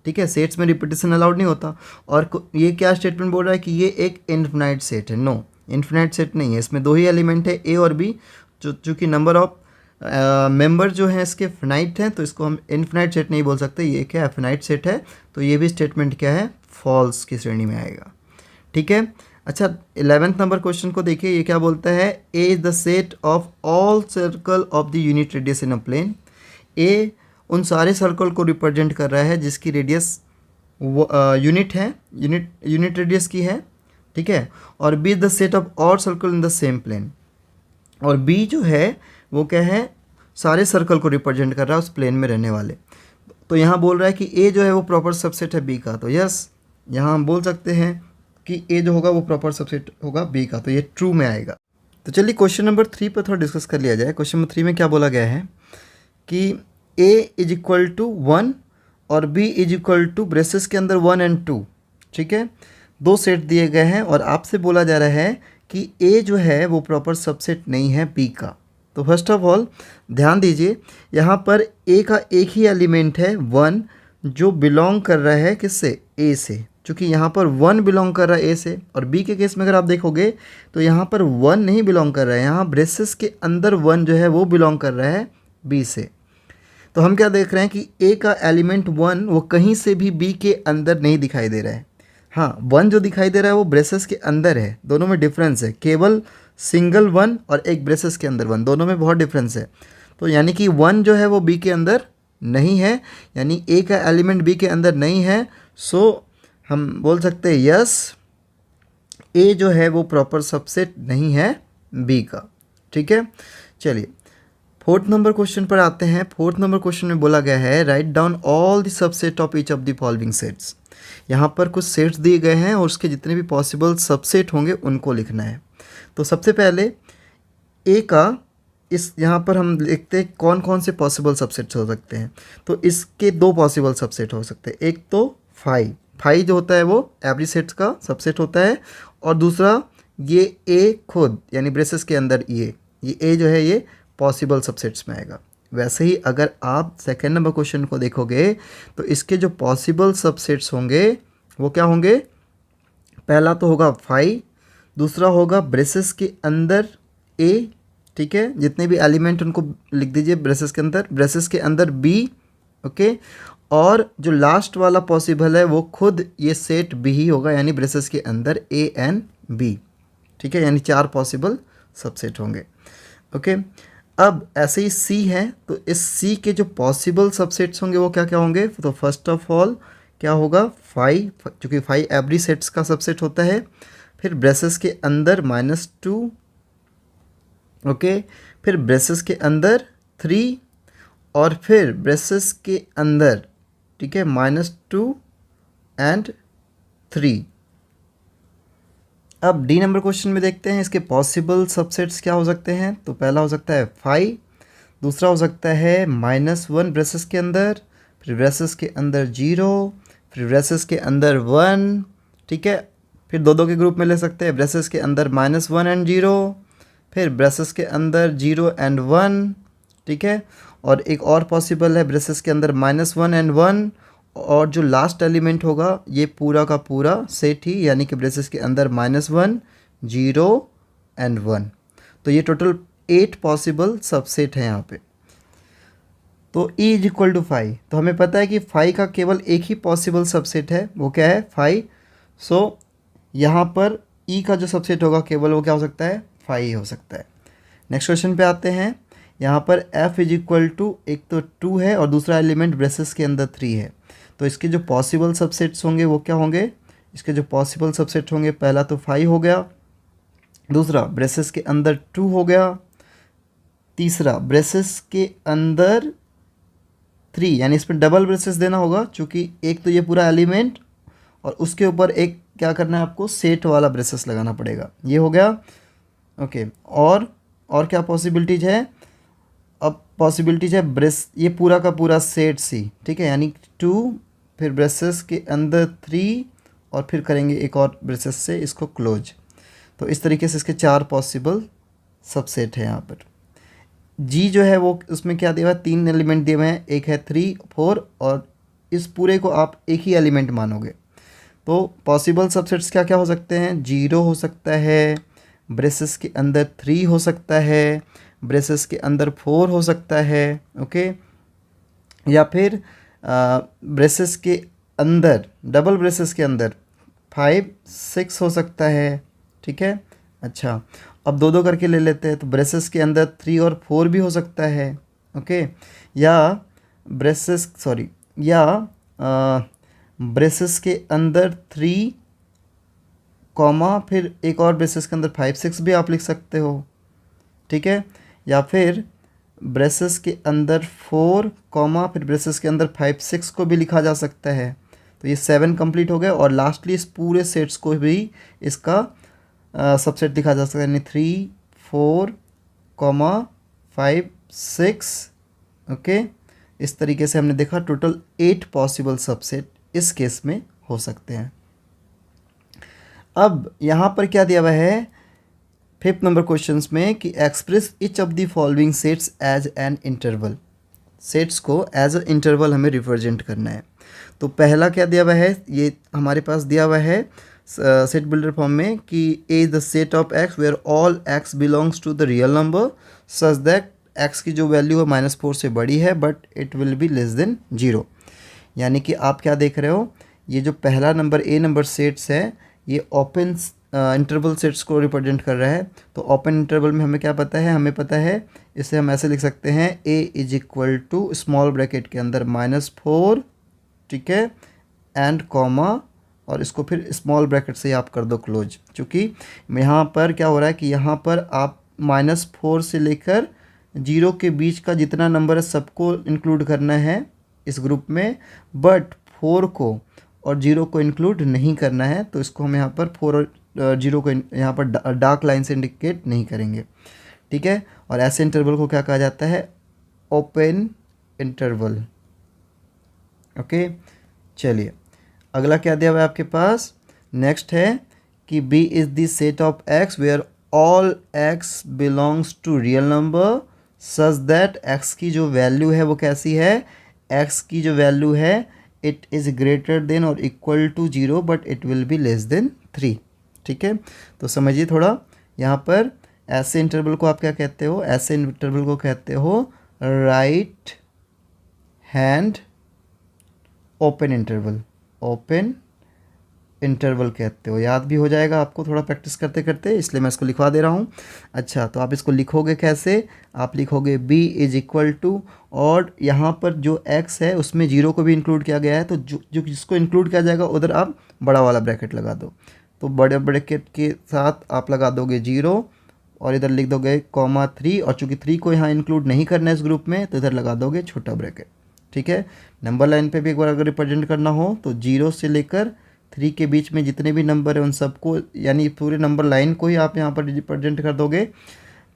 ठीक है, सेट्स में रिपीटेशन अलाउड नहीं होता। और ये क्या स्टेटमेंट बोल रहा है कि ये एक इन्फिनाइट सेट है। नो, इन्फिनाइट सेट नहीं है, इसमें 2 ही एलिमेंट है ए और बी, चूँकि नंबर ऑफ मेंबर जो हैं इसके फिनाइट हैं, तो इसको हम इनफिनाइट सेट नहीं बोल सकते, ये क्या है फिनाइट सेट है, तो ये भी स्टेटमेंट क्या है फॉल्स की श्रेणी में आएगा। ठीक है। अच्छा 11th नंबर क्वेश्चन को देखिए, ये क्या बोलता है, A is the set of all circle of the unit radius in a plane. A उन सारे सर्कल को रिप्रेजेंट कर रहा है जिसकी रेडियस यूनिट है, यूनिट रेडियस की है। ठीक है। और B is the set of all circle in the same plane, और बी जो है वो क्या है सारे सर्कल को रिप्रेजेंट कर रहा है उस प्लेन में रहने वाले। तो यहाँ बोल रहा है कि ए जो है वो प्रॉपर सबसेट है बी का, तो यस यहाँ हम बोल सकते हैं कि ए जो होगा वो प्रॉपर सबसेट होगा बी का, तो ये ट्रू में आएगा। तो चलिए क्वेश्चन नंबर 3 पर थोड़ा डिस्कस कर लिया जाए। क्वेश्चन नंबर 3 में क्या बोला गया है कि ए इज इक्वल टू 1 और B is equal to braces के अंदर 1 और 2। ठीक है, दो सेट दिए गए हैं और आपसे बोला जा रहा है कि ए जो है वो प्रॉपर सबसेट नहीं है बी का। तो फर्स्ट ऑफ ऑल ध्यान दीजिए, यहाँ पर ए का एक ही एलिमेंट है 1 जो बिलोंग कर रहा है किससे, ए से। चूँकि यहाँ पर 1 बिलोंग कर रहा है ए से, और बी के केस में अगर आप देखोगे तो यहाँ पर 1 नहीं बिलोंग कर रहा है, यहाँ ब्रेसेस के अंदर 1 जो है वो बिलोंग कर रहा है बी से। तो हम क्या देख रहे हैं कि ए का एलिमेंट 1 वो कहीं से भी बी के अंदर नहीं दिखाई दे रहा है। हाँ 1 जो दिखाई दे रहा है वो ब्रेसेस के अंदर है, दोनों में डिफरेंस है, केवल सिंगल 1 और एक ब्रेसेस के अंदर 1, दोनों में बहुत डिफरेंस है। तो यानी कि 1 जो है वो बी के अंदर नहीं है, यानी ए का एलिमेंट बी के अंदर नहीं है। सो हम बोल सकते हैं यस ए जो है वो प्रॉपर सबसेट नहीं है बी का। ठीक है, चलिए 4th नंबर क्वेश्चन पर आते हैं। 4th नंबर क्वेश्चन में बोला गया है write down all the subset of each of the following sets. यहाँ पर कुछ सेट्स दिए गए हैं और उसके जितने भी पॉसिबल सबसेट होंगे उनको लिखना है। तो सबसे पहले ए का इस यहाँ पर हम लिखते हैं कौन कौन से पॉसिबल सबसेट्स हो सकते हैं। तो इसके दो पॉसिबल सबसेट हो सकते हैं, एक तो फाई जो होता है वो एवरी सेट्स का सबसेट होता है, और दूसरा ये ए खुद यानी ब्रेसेस के अंदर ये ए जो है ये पॉसिबल सबसेट्स में आएगा। वैसे ही अगर आप सेकेंड नंबर क्वेश्चन को देखोगे तो इसके जो पॉसिबल सबसेट्स होंगे वो क्या होंगे, पहला तो होगा फाई, दूसरा होगा ब्रेसेस के अंदर ए। ठीक है, जितने भी एलिमेंट उनको लिख दीजिए ब्रेसेस के अंदर बी। ओके, और जो लास्ट वाला पॉसिबल है वो खुद ये सेट बी ही होगा, यानी ब्रेसेस के अंदर ए एंड बी। ठीक है, यानी 4 पॉसिबल सबसेट होंगे। ओके, अब ऐसे ही सी है, तो इस सी के जो पॉसिबल सबसेट्स होंगे वो क्या क्या होंगे। तो फर्स्ट ऑफ ऑल क्या होगा फाई, चूँकि फाई एवरी सेट्स का सबसेट होता है। फिर ब्रेसेस के अंदर -2, ओके, फिर ब्रेसेस के अंदर 3, और फिर ब्रेसेस के अंदर ठीक है -2 एंड 3। अब डी नंबर क्वेश्चन में देखते हैं इसके पॉसिबल सबसेट्स क्या हो सकते हैं। तो पहला हो सकता है 5, दूसरा हो सकता है -1 ब्रेसेस के अंदर, फिर ब्रेसेस के अंदर 0, फिर ब्रेसेस के अंदर 1। ठीक है, फिर दो के ग्रुप में ले सकते हैं, ब्रेसेस के अंदर -1 एंड 0, फिर ब्रेसेस के अंदर 0 एंड 1। ठीक है, और एक और पॉसिबल है ब्रेसेस के अंदर -1 एंड 1, और जो लास्ट एलिमेंट होगा ये पूरा का पूरा सेट ही, यानी कि ब्रेसेस के अंदर -1, 0 एंड 1। तो ये टोटल 8 पॉसिबल सबसेट है यहाँ पे। तो E इज इक्वल टू 5, तो हमें पता है कि 5 का केवल एक ही पॉसिबल सबसेट है, वो क्या है 5। सो यहाँ पर E का जो सबसेट होगा केवल वो क्या हो सकता है 5 ही हो सकता है। नेक्स्ट क्वेश्चन पे आते हैं। यहाँ पर F इज इक्वल टू एक तो 2 है और दूसरा एलिमेंट ब्रेसेस के अंदर 3 है। तो इसके जो पॉसिबल सबसेट्स होंगे वो क्या होंगे, इसके जो पॉसिबल सबसेट होंगे पहला तो 5 हो गया, दूसरा ब्रेसेस के अंदर 2 हो गया, तीसरा ब्रेसेस के अंदर 3, यानी इसमें डबल ब्रेसेस देना होगा, चूँकि एक तो ये पूरा एलिमेंट और उसके ऊपर एक क्या करना है आपको सेट वाला ब्रेसेस लगाना पड़ेगा, ये हो गया। ओके, और क्या पॉसिबिलिटीज है, अब पॉसिबिलिटीज है ये पूरा का पूरा सेट सी। ठीक है, यानी 2, फिर ब्रेसेस के अंदर 3, और फिर करेंगे एक और ब्रेसेस से इसको क्लोज। तो इस तरीके से इसके 4 पॉसिबल सबसेट है। यहाँ पर जी जो है वो उसमें क्या दिया हुआ है, 3 एलिमेंट दिए हुए हैं, एक है 3, 4, और इस पूरे को आप एक ही एलिमेंट मानोगे। तो पॉसिबल सबसेट्स क्या क्या हो सकते हैं, 0 हो सकता है, ब्रेसेस के अंदर 3 हो सकता है, ब्रेसेस के अंदर 4 हो सकता है, ओके, या फिर ब्रेसेस के अंदर, डबल ब्रेसेस के अंदर 5 6 हो सकता है, ठीक है। अच्छा, अब दो दो करके ले लेते हैं, तो ब्रेसेस के अंदर 3 और 4 भी हो सकता है, ओके, या ब्रेसेस के अंदर 3 कॉमा फिर एक और ब्रेसेस के अंदर 5 6 भी आप लिख सकते हो, ठीक है, या फिर ब्रेसेस के अंदर 4 कॉमा फिर ब्रेसेस के अंदर 5 6 को भी लिखा जा सकता है। तो ये 7 कंप्लीट हो गया, और लास्टली इस पूरे सेट्स को भी इसका सबसेट लिखा जा सकता है, यानी 3 4 कॉमा 5 6, ओके। इस तरीके से हमने देखा टोटल 8 पॉसिबल सबसेट इस केस में हो सकते हैं। अब यहाँ पर क्या दिया हुआ है 5th नंबर क्वेश्चंस में कि express each of the following sets as an interval. Sets को एज अ इंटरवल हमें रिप्रेजेंट करना है। तो पहला क्या दिया हुआ है, ये हमारे पास दिया हुआ है सेट बिल्डर फॉर्म में कि A is the set of x where all x belongs to the real number such that x की जो वैल्यू है -4 से बड़ी है but it will be less than 0। यानी कि आप क्या देख रहे हो, ये जो पहला नंबर ए नंबर सेट्स है ये ओपन इंटरवल सेट्स को रिप्रेजेंट कर रहा है। तो ओपन इंटरवल में हमें क्या पता है, हमें पता है इसे हम ऐसे लिख सकते हैं a is equal to small bracket के अंदर -4, ठीक है, एंड कॉमा, और इसको फिर स्मॉल ब्रैकेट से आप कर दो क्लोज। चूँकि यहाँ पर क्या हो रहा है कि यहाँ पर आप -4 से लेकर 0 के बीच का जितना नंबर है सबको इंक्लूड करना है इस ग्रुप में, बट 4 को और 0 को इंक्लूड नहीं करना है। तो इसको हम यहाँ पर 4 और 0 को यहाँ पर डार्क लाइन से इंडिकेट नहीं करेंगे, ठीक है। और ऐसे इंटरवल को क्या कहा जाता है, ओपन इंटरवल, ओके। चलिए अगला क्या दिया हुआ है आपके पास, नेक्स्ट है कि B is the set of X where all X belongs to real number such that X की जो वैल्यू है वो कैसी है, X की जो वैल्यू है इट इज़ ग्रेटर देन और equal to 0 but it will be less than 3, ठीक है। तो समझिए थोड़ा, यहाँ पर ऐसे इंटरवल को आप क्या कहते हो, ऐसे इंटरवल को कहते हो right hand open interval, open interval कहते हो। याद भी हो जाएगा आपको थोड़ा प्रैक्टिस करते करते, इसलिए मैं इसको लिखवा दे रहा हूँ। अच्छा, तो आप इसको लिखोगे कैसे, आप लिखोगे b इज इक्वल टू, और यहाँ पर जो x है उसमें 0 को भी इंक्लूड किया गया है, तो जो जिसको इंक्लूड किया जाएगा उधर आप बड़ा वाला ब्रैकेट लगा दो। तो बड़े ब्रैकेट के साथ आप लगा दोगे 0 और इधर लिख दोगे (3), और चूँकि 3 को यहाँ इंक्लूड नहीं करना है इस ग्रुप में तो इधर लगा दोगे छोटा ब्रैकेट, ठीक है। नंबर लाइन पे भी एक बार अगर रिप्रेजेंट करना हो तो 0 से लेकर 3 के बीच में जितने भी नंबर है उन सबको, यानी पूरे नंबर लाइन को ही आप यहाँ पर रिप्रेजेंट कर दोगे।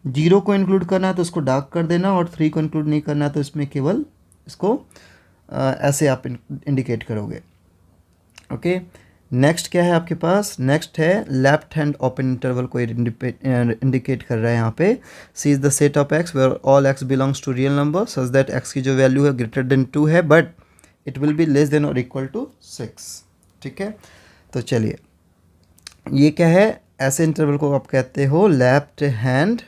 0 को इंक्लूड करना है तो उसको डार्क कर देना, और 3 को इंक्लूड नहीं करना है तो इसमें केवल इसको ऐसे आप इंडिकेट करोगे, ओके। नेक्स्ट क्या है आपके पास, नेक्स्ट है लेफ्ट हैंड ओपन इंटरवल को इंडिकेट कर रहा है यहाँ पे। C is the set of x where all x belongs to real number such that x की जो वैल्यू है ग्रेटर देन 2 है but it will be less than और इक्वल टू 6, ठीक है। तो चलिए ये क्या है, ऐसे इंटरवल को आप कहते हो left hand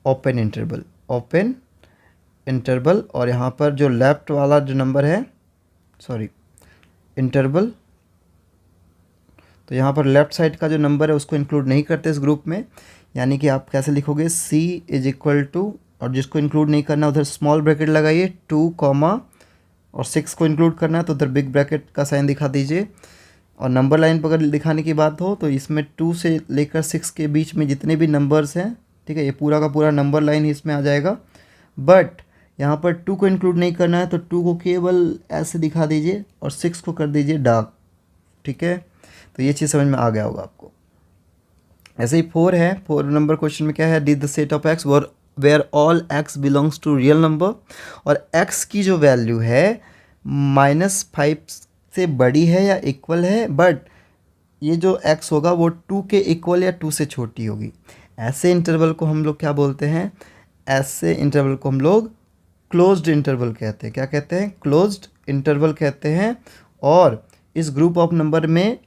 open interval, open interval. और यहाँ पर जो लेफ्ट वाला जो नंबर है, सॉरी इंटरवल, तो यहाँ पर लेफ्ट साइड का जो नंबर है उसको इंक्लूड नहीं करते इस ग्रुप में। यानी कि आप कैसे लिखोगे, c इज इक्वल टू, और जिसको इंक्लूड नहीं करना उधर स्मॉल ब्रैकेट लगाइए 2 कॉमा, और 6 को इंक्लूड करना है तो उधर बिग ब्रैकेट का साइन दिखा दीजिए। और नंबर लाइन पर अगर दिखाने की बात हो तो इसमें 2 से लेकर 6 के बीच में जितने भी नंबर्स हैं, ठीक है, ये पूरा का पूरा नंबर लाइन ही इसमें आ जाएगा। बट यहाँ पर 2 को इंक्लूड नहीं करना है तो 2 को केवल ऐसे दिखा दीजिए और 6 को कर दीजिए डार्क, ठीक है। तो ये चीज़ समझ में आ गया होगा आपको। ऐसे ही 4 है, 4 नंबर क्वेश्चन में क्या है, D the set of x where all x belongs to real number, और x की जो वैल्यू है -5 से बड़ी है या इक्वल है, बट ये जो x होगा वो 2 के इक्वल या 2 से छोटी होगी। ऐसे इंटरवल को हम लोग क्या बोलते हैं, ऐसे इंटरवल को हम लोग क्लोज्ड इंटरवल कहते हैं। क्या कहते हैं, क्लोज्ड इंटरवल कहते हैं। और इस ग्रुप ऑफ नंबर में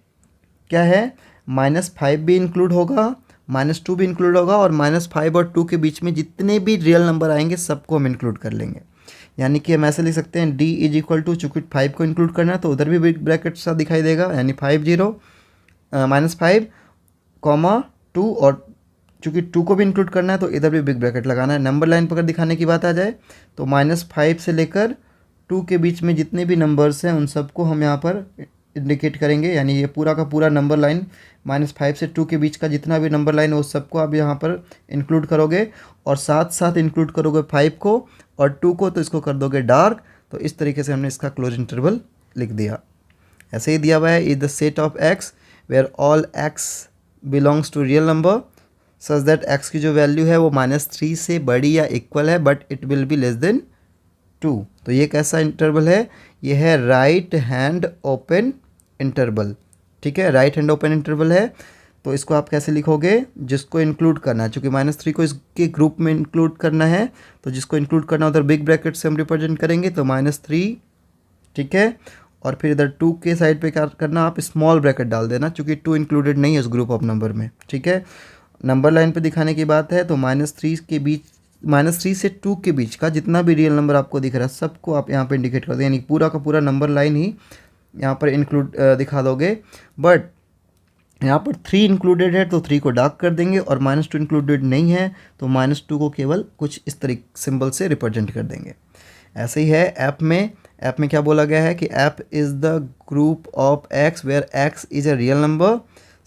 क्या है, -5 भी इंक्लूड होगा -2 भी इंक्लूड होगा और -5 और 2 के बीच में जितने भी रियल नंबर आएंगे सबको हम इंक्लूड कर लेंगे। यानी कि हम ऐसे लिख सकते हैं D इज इक्वल टू, चूँकि 5 को इंक्लूड करना है तो उधर भी बिग ब्रैकेट सा दिखाई देगा, यानी 50 -5 कॉमा 2, और चूँकि 2 को भी इंक्लूड करना है तो इधर भी बिग ब्रैकेट लगाना है। नंबर लाइन पर अगर दिखाने की बात आ जाए तो -5 से लेकर 2 के बीच में जितने भी नंबर्स हैं उन सबको हम यहाँ पर इंडिकेट करेंगे, यानी ये पूरा का पूरा नंबर लाइन -5 से 2 के बीच का जितना भी नंबर लाइन है उस सबको आप यहाँ पर इंक्लूड करोगे, और साथ साथ इंक्लूड करोगे 5 को और 2 को, तो इसको कर दोगे डार्क। तो इस तरीके से हमने इसका क्लोज इंटरवल लिख दिया। ऐसे ही दिया हुआ है, is the set of x where all x belongs to real number such that x की जो वैल्यू है वो -3 से बड़ी या इक्वल है but it will be less then 2। तो ये कैसा इंटरवल है, ये है राइट हैंड ओपन इंटरवल। ठीक है, राइट हैंड ओपन इंटरवल है। तो इसको आप कैसे लिखोगे, जिसको इंक्लूड करना है, चूँकि -3 को इसके ग्रुप में इंक्लूड करना है तो जिसको इंक्लूड करना है उधर बिग ब्रैकेट से हम रिप्रेजेंट करेंगे, तो -3, ठीक है। और फिर इधर 2 के साइड पे क्या करना, आप स्मॉल ब्रैकेट डाल देना, चूँकि 2 इंक्लूडेड नहीं है उस ग्रुप ऑफ नंबर में। ठीक है, नंबर लाइन पे दिखाने की बात है तो -3 से 2 के बीच का जितना भी रियल नंबर आपको दिख रहा है सबको आप यहाँ पे इंडिकेट कर दो, यानी पूरा का पूरा नंबर लाइन ही यहाँ पर इंक्लूड दिखा दोगे। बट यहाँ पर 3 इंक्लूडेड है तो 3 को डार्क कर देंगे, और -2 इंक्लूडेड नहीं है तो -2 को केवल कुछ इस तरीके सिंबल से रिप्रेजेंट कर देंगे। ऐसे ही है ऐप में क्या बोला गया है कि F is the group of x where x is a real number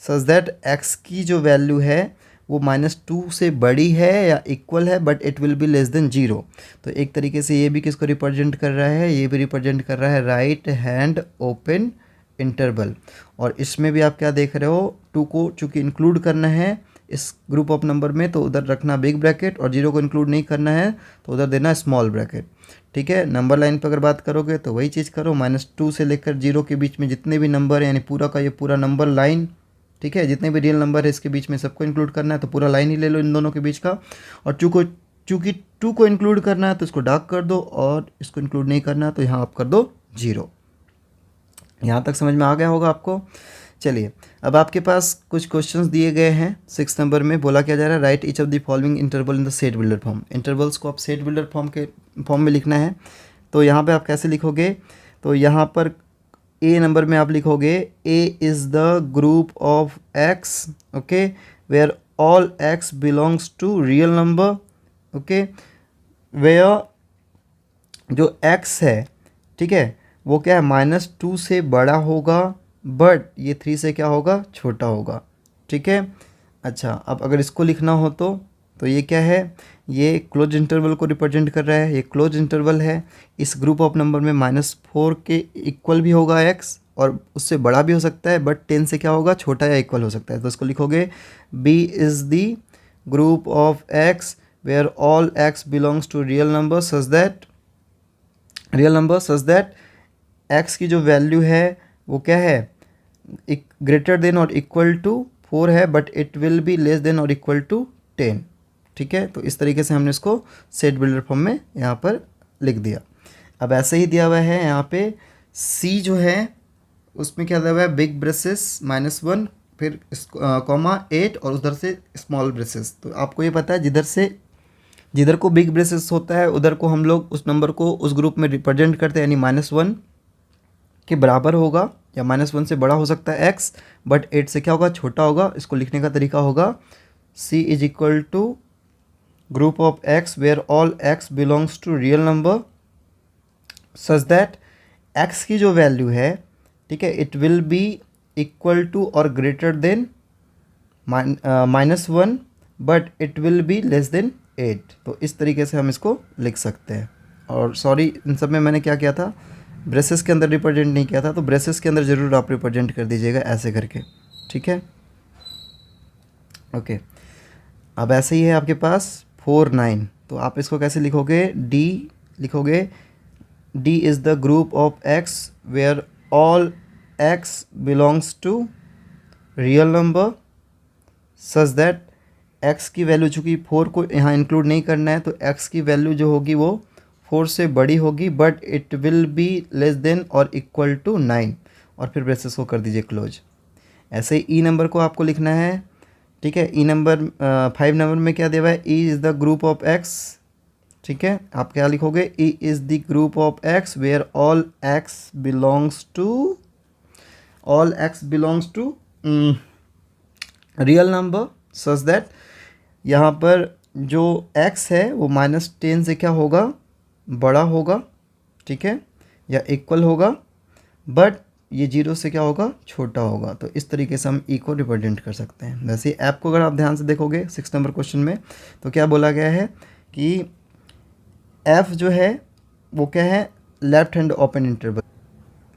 such that x की जो वैल्यू है वो -2 से बड़ी है या इक्वल है but it will be less than 0। तो एक तरीके से ये भी किसको रिप्रेजेंट कर रहा है, ये भी रिप्रेजेंट कर रहा है राइट हैंड ओपन इंटरवल। और इसमें भी आप क्या देख रहे हो, 2 को चूँकि इंक्लूड करना है इस ग्रुप ऑफ नंबर में तो उधर रखना बिग ब्रैकेट, और 0 को इंक्लूड नहीं करना है तो उधर देना स्मॉल ब्रैकेट। ठीक है, नंबर लाइन पर अगर बात करोगे तो वही चीज़ करो, -2 से लेकर 0 के बीच में जितने भी नंबर हैं, यानी पूरा का ये पूरा नंबर लाइन, ठीक है, जितने भी रियल नंबर है इसके बीच में सबको इंक्लूड करना है, तो पूरा लाइन ही ले लो इन दोनों के बीच का। और चूँकि 2 को इंक्लूड करना है तो इसको डार्क कर दो, और इसको इंक्लूड नहीं करना है तो यहाँ आप कर दो 0। यहाँ तक समझ में आ गया होगा आपको। चलिए, अब आपके पास कुछ क्वेश्चंस दिए गए हैं। 6 नंबर में बोला क्या जा रहा है, right each of the following interval in the set builder form. Intervals को आप सेट बिल्डर फॉर्म में लिखना है। तो यहाँ पे आप कैसे लिखोगे, तो यहाँ पर ए नंबर में आप लिखोगे A is the group of x, okay, where all x belongs to real number, okay, where जो एक्स है, ठीक है, वो क्या है -2 से बड़ा होगा बट ये 3 से क्या होगा, छोटा होगा। ठीक है, अच्छा, अब अगर इसको लिखना हो तो ये क्या है, ये क्लोज इंटरवल को रिप्रेजेंट कर रहा है, ये क्लोज इंटरवल है। इस ग्रुप ऑफ नंबर में -4 के इक्वल भी होगा x और उससे बड़ा भी हो सकता है, बट 10 से क्या होगा, छोटा या इक्वल हो सकता है। तो इसको लिखोगे b is the group of x where all x belongs to real number such that x की जो वैल्यू है वो क्या है, ग्रेटर देन और इक्वल टू 4 है but it will be less than और इक्वल टू 10। ठीक है, तो इस तरीके से हमने इसको सेट बिल्डर फॉर्म में यहाँ पर लिख दिया। अब ऐसे ही दिया हुआ है यहाँ पे C जो है उसमें क्या दिया हुआ है, बिग ब्रेसेस -1 फिर कॉमा 8 और उधर से स्मॉल ब्रेसेस। तो आपको ये पता है जिधर को बिग ब्रेसेस होता है उधर को हम लोग उस नंबर को उस ग्रुप में रिप्रेजेंट करते हैं, यानी -1 के बराबर होगा या -1 से बड़ा हो सकता है x, बट 8 से क्या होगा, छोटा होगा। इसको लिखने का तरीका होगा C is equal to group of x where all x belongs to real number such that x की जो वैल्यू है, ठीक है, it will be equal to और greater than -1 but it will be less than 8। तो इस तरीके से हम इसको लिख सकते हैं। और सॉरी, इन सब में मैंने क्या किया था, ब्रेसेस के अंदर रिप्रेजेंट नहीं किया था, तो ब्रेसेस के अंदर ज़रूर आप रिप्रेजेंट कर दीजिएगा ऐसे करके। ठीक है, ओके। अब ऐसे ही है आपके पास 4 9, तो आप इसको कैसे लिखोगे, D is the group of x where all x belongs to real number such that x की वैल्यू, चूँकि 4 को यहाँ इंक्लूड नहीं करना है तो x की वैल्यू जो होगी वो 4 से बड़ी होगी but it will be less than और इक्वल टू 9, और फिर ब्रेसेस को कर दीजिए क्लोज। ऐसे ही ई नंबर को आपको लिखना है ठीक है। ई नंबर 5 नंबर में क्या दिया हुआ है, E is the group of x. ठीक है, आप क्या लिखोगे, E is the group of x where all x belongs to real number such that यहाँ पर जो x है वो -10 से क्या होगा, बड़ा होगा। ठीक है, या इक्वल होगा, बट ये 0 से क्या होगा, छोटा होगा। तो इस तरीके से हम ई को रिप्रेजेंट कर सकते हैं। वैसे ऐप को अगर आप ध्यान से देखोगे 6 नंबर क्वेश्चन में, तो क्या बोला गया है कि एफ जो है वो क्या है, लेफ्ट हैंड ओपन इंटरवल।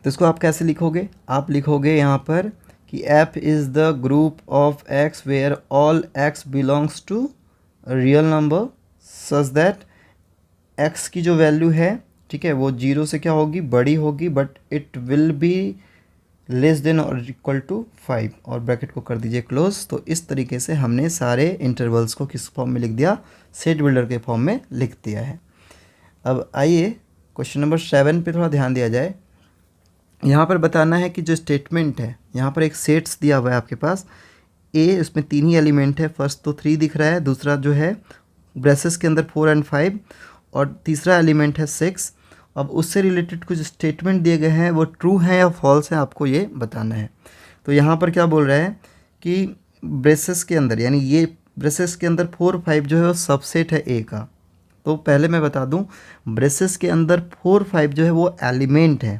तो इसको आप कैसे लिखोगे, आप लिखोगे यहाँ पर कि f is the group of x where all x belongs to real number such that x की जो वैल्यू है, ठीक है, वो 0 से क्या होगी, बड़ी होगी, but it will be less than और इक्वल टू 5, और ब्रैकेट को कर दीजिए क्लोज। तो इस तरीके से हमने सारे इंटरवल्स को किस फॉर्म में लिख दिया, सेट बिल्डर के फॉर्म में लिख दिया है। अब आइए क्वेश्चन नंबर 7 पे थोड़ा ध्यान दिया जाए। यहाँ पर बताना है कि जो स्टेटमेंट है, यहाँ पर एक सेट्स दिया हुआ है आपके पास ए, उसमें 3 ही एलिमेंट है। फर्स्ट तो 3 दिख रहा है, दूसरा जो है ब्रेसेस के अंदर 4 और 5, और तीसरा एलिमेंट है 6। अब उससे रिलेटेड कुछ स्टेटमेंट दिए गए हैं, वो ट्रू हैं या फॉल्स हैं, आपको ये बताना है। तो यहाँ पर क्या बोल रहा है कि ब्रेसेस के अंदर, यानी ये ब्रेसेस के अंदर 4 5 जो है वो सबसेट है ए का। तो पहले मैं बता दूं, ब्रेसेस के अंदर 4 5 जो है वो एलिमेंट है,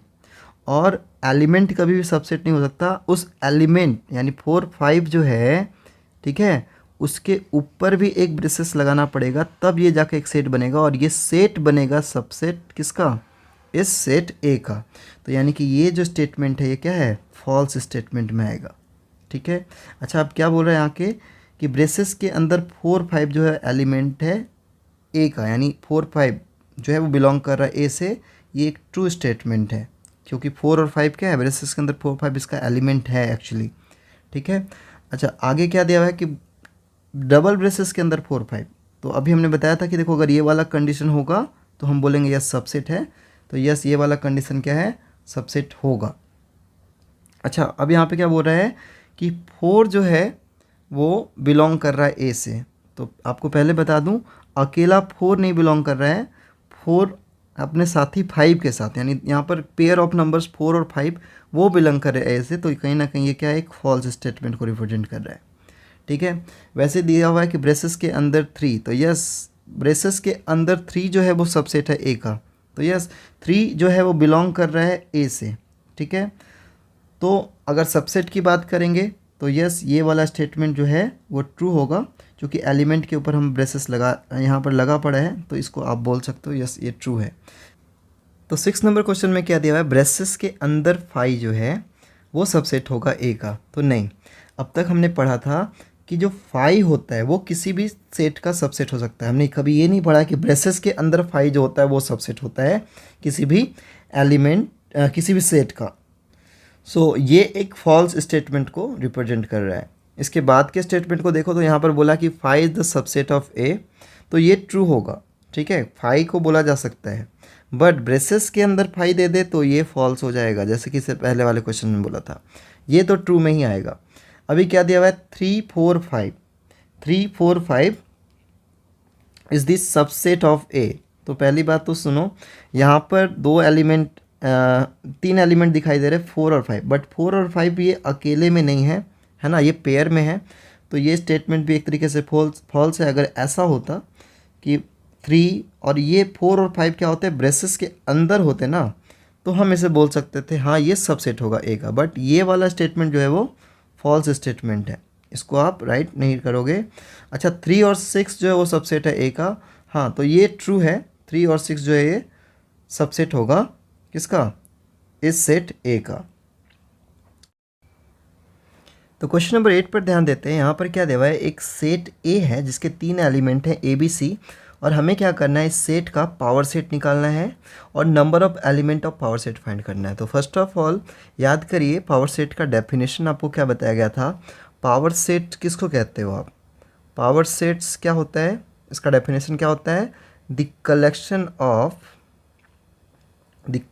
और एलिमेंट कभी भी सबसेट नहीं हो सकता। उस एलिमेंट यानी 4 5 जो है, ठीक है, उसके ऊपर भी एक ब्रेसेस लगाना पड़ेगा, तब ये जाके एक सेट बनेगा, और ये सेट बनेगा सबसेट किसका, इस सेट ए का। तो यानी कि ये जो स्टेटमेंट है ये क्या है, फॉल्स स्टेटमेंट में आएगा। ठीक है। अच्छा, अब क्या बोल रहे हैं यहाँ के कि ब्रेसेस के अंदर 4 5 जो है एलिमेंट है ए का, यानी 4 5 जो है वो बिलोंग कर रहा है ए से। ये एक ट्रू स्टेटमेंट है, क्योंकि 4 और 5 क्या है, ब्रेसेस के अंदर 4 5 इसका एलिमेंट है एक्चुअली। ठीक है। अच्छा, आगे क्या दिया हुआ है कि डबल ब्रेसेस के अंदर 4 5। तो अभी हमने बताया था कि देखो, अगर ये वाला कंडीशन होगा तो हम बोलेंगे यस सबसेट है। तो यस, ये वाला कंडीशन क्या है, सबसेट होगा। अच्छा, अब यहाँ पे क्या बोल रहा है कि 4 जो है वो बिलोंग कर रहा है ए से। तो आपको पहले बता दूं, अकेला 4 नहीं बिलोंग कर रहा है, 4 अपने साथी 5 के साथ, यानी यहाँ पर पेयर ऑफ नंबर्स 4 और 5 वो बिलोंग कर रहे हैं ए से। तो कहीं ना कहीं ये क्या है, एक फॉल्स स्टेटमेंट को रिप्रेजेंट कर रहा है। ठीक है। वैसे दिया हुआ है कि ब्रेसेस के अंदर 3, तो यस, ब्रेसेस के अंदर 3 जो है वो सबसेट है ए का। तो यस, 3 जो है वो बिलोंग कर रहा है ए से। ठीक है। तो अगर सबसेट की बात करेंगे तो यस, ये वाला स्टेटमेंट जो है वो ट्रू होगा, क्योंकि एलिमेंट के ऊपर हम ब्रेसेस यहाँ पर लगा पड़ा है, तो इसको आप बोल सकते हो यस, ये ट्रू है। तो 6 नंबर क्वेश्चन में क्या दिया हुआ है, ब्रेसेस के अंदर 5 जो है वो सबसेट होगा ए का। तो नहीं, अब तक हमने पढ़ा था कि जो 5 होता है वो किसी भी सेट का सबसेट हो सकता है। हमने कभी ये नहीं पढ़ा कि ब्रेसेस के अंदर 5 जो होता है वो सबसेट होता है किसी भी एलिमेंट, किसी भी सेट का। सो ये एक फॉल्स स्टेटमेंट को रिप्रेजेंट कर रहा है। इसके बाद के स्टेटमेंट को देखो, तो यहाँ पर बोला कि 5 इज द सबसेट ऑफ ए, तो ये ट्रू होगा। ठीक है, 5 को बोला जा सकता है, बट ब्रेसेस के अंदर 5 दे दे तो ये फॉल्स हो जाएगा, जैसे कि इससे पहले वाले क्वेश्चन में बोला था। ये तो ट्रू में ही आएगा। अभी क्या दिया हुआ है, 3 4 5, 3 4 5 इज़ द सबसेट ऑफ ए। तो पहली बात तो सुनो, यहाँ पर 3 एलिमेंट दिखाई दे रहे हैं, 4 और 5, बट 4 और 5 ये अकेले में नहीं है, है ना, ये पेयर में है। तो ये स्टेटमेंट भी एक तरीके से फॉल्स है। अगर ऐसा होता कि 3 और ये 4 और 5 क्या होते हैं, ब्रेसेस के अंदर होते ना, तो हम इसे बोल सकते थे हाँ ये सबसेट होगा ए का। बट ये वाला स्टेटमेंट जो है वो फॉल्स स्टेटमेंट है, इसको आप राइट नहीं करोगे। अच्छा, 3 और 6 जो है वो सबसेट है ए का, हाँ, तो ये ट्रू है। 3 और 6 जो है ये सबसेट होगा किसका, इस सेट ए का। तो क्वेश्चन नंबर 8 पर ध्यान देते हैं। यहाँ पर क्या दिया हुआ है, एक सेट ए है जिसके 3 एलिमेंट हैं ए बी सी, और हमें क्या करना है, इस सेट का पावर सेट निकालना है और number of element of power set find करना है। तो फर्स्ट ऑफ ऑल याद करिए, पावर सेट का डेफिनेशन आपको क्या बताया गया था। पावर सेट किसको कहते हो आप, पावर सेट्स क्या होता है, इसका डेफिनेशन क्या होता है, the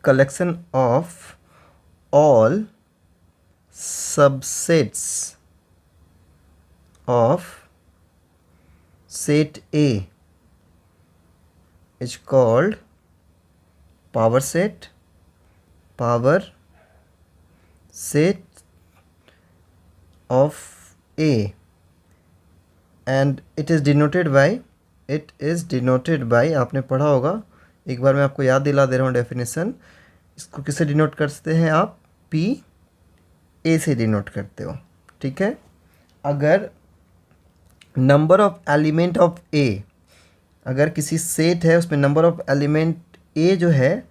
collection of all subsets of set A is called power set of A, and it is denoted by आपने पढ़ा होगा, एक बार मैं आपको याद दिला दे रहा हूँ डेफिनेशन। इसको किससे डिनोट करते हैं आप? P A से डिनोट करते हो, ठीक है। अगर number of element of A, अगर किसी सेट है उसमें नंबर ऑफ एलिमेंट A जो है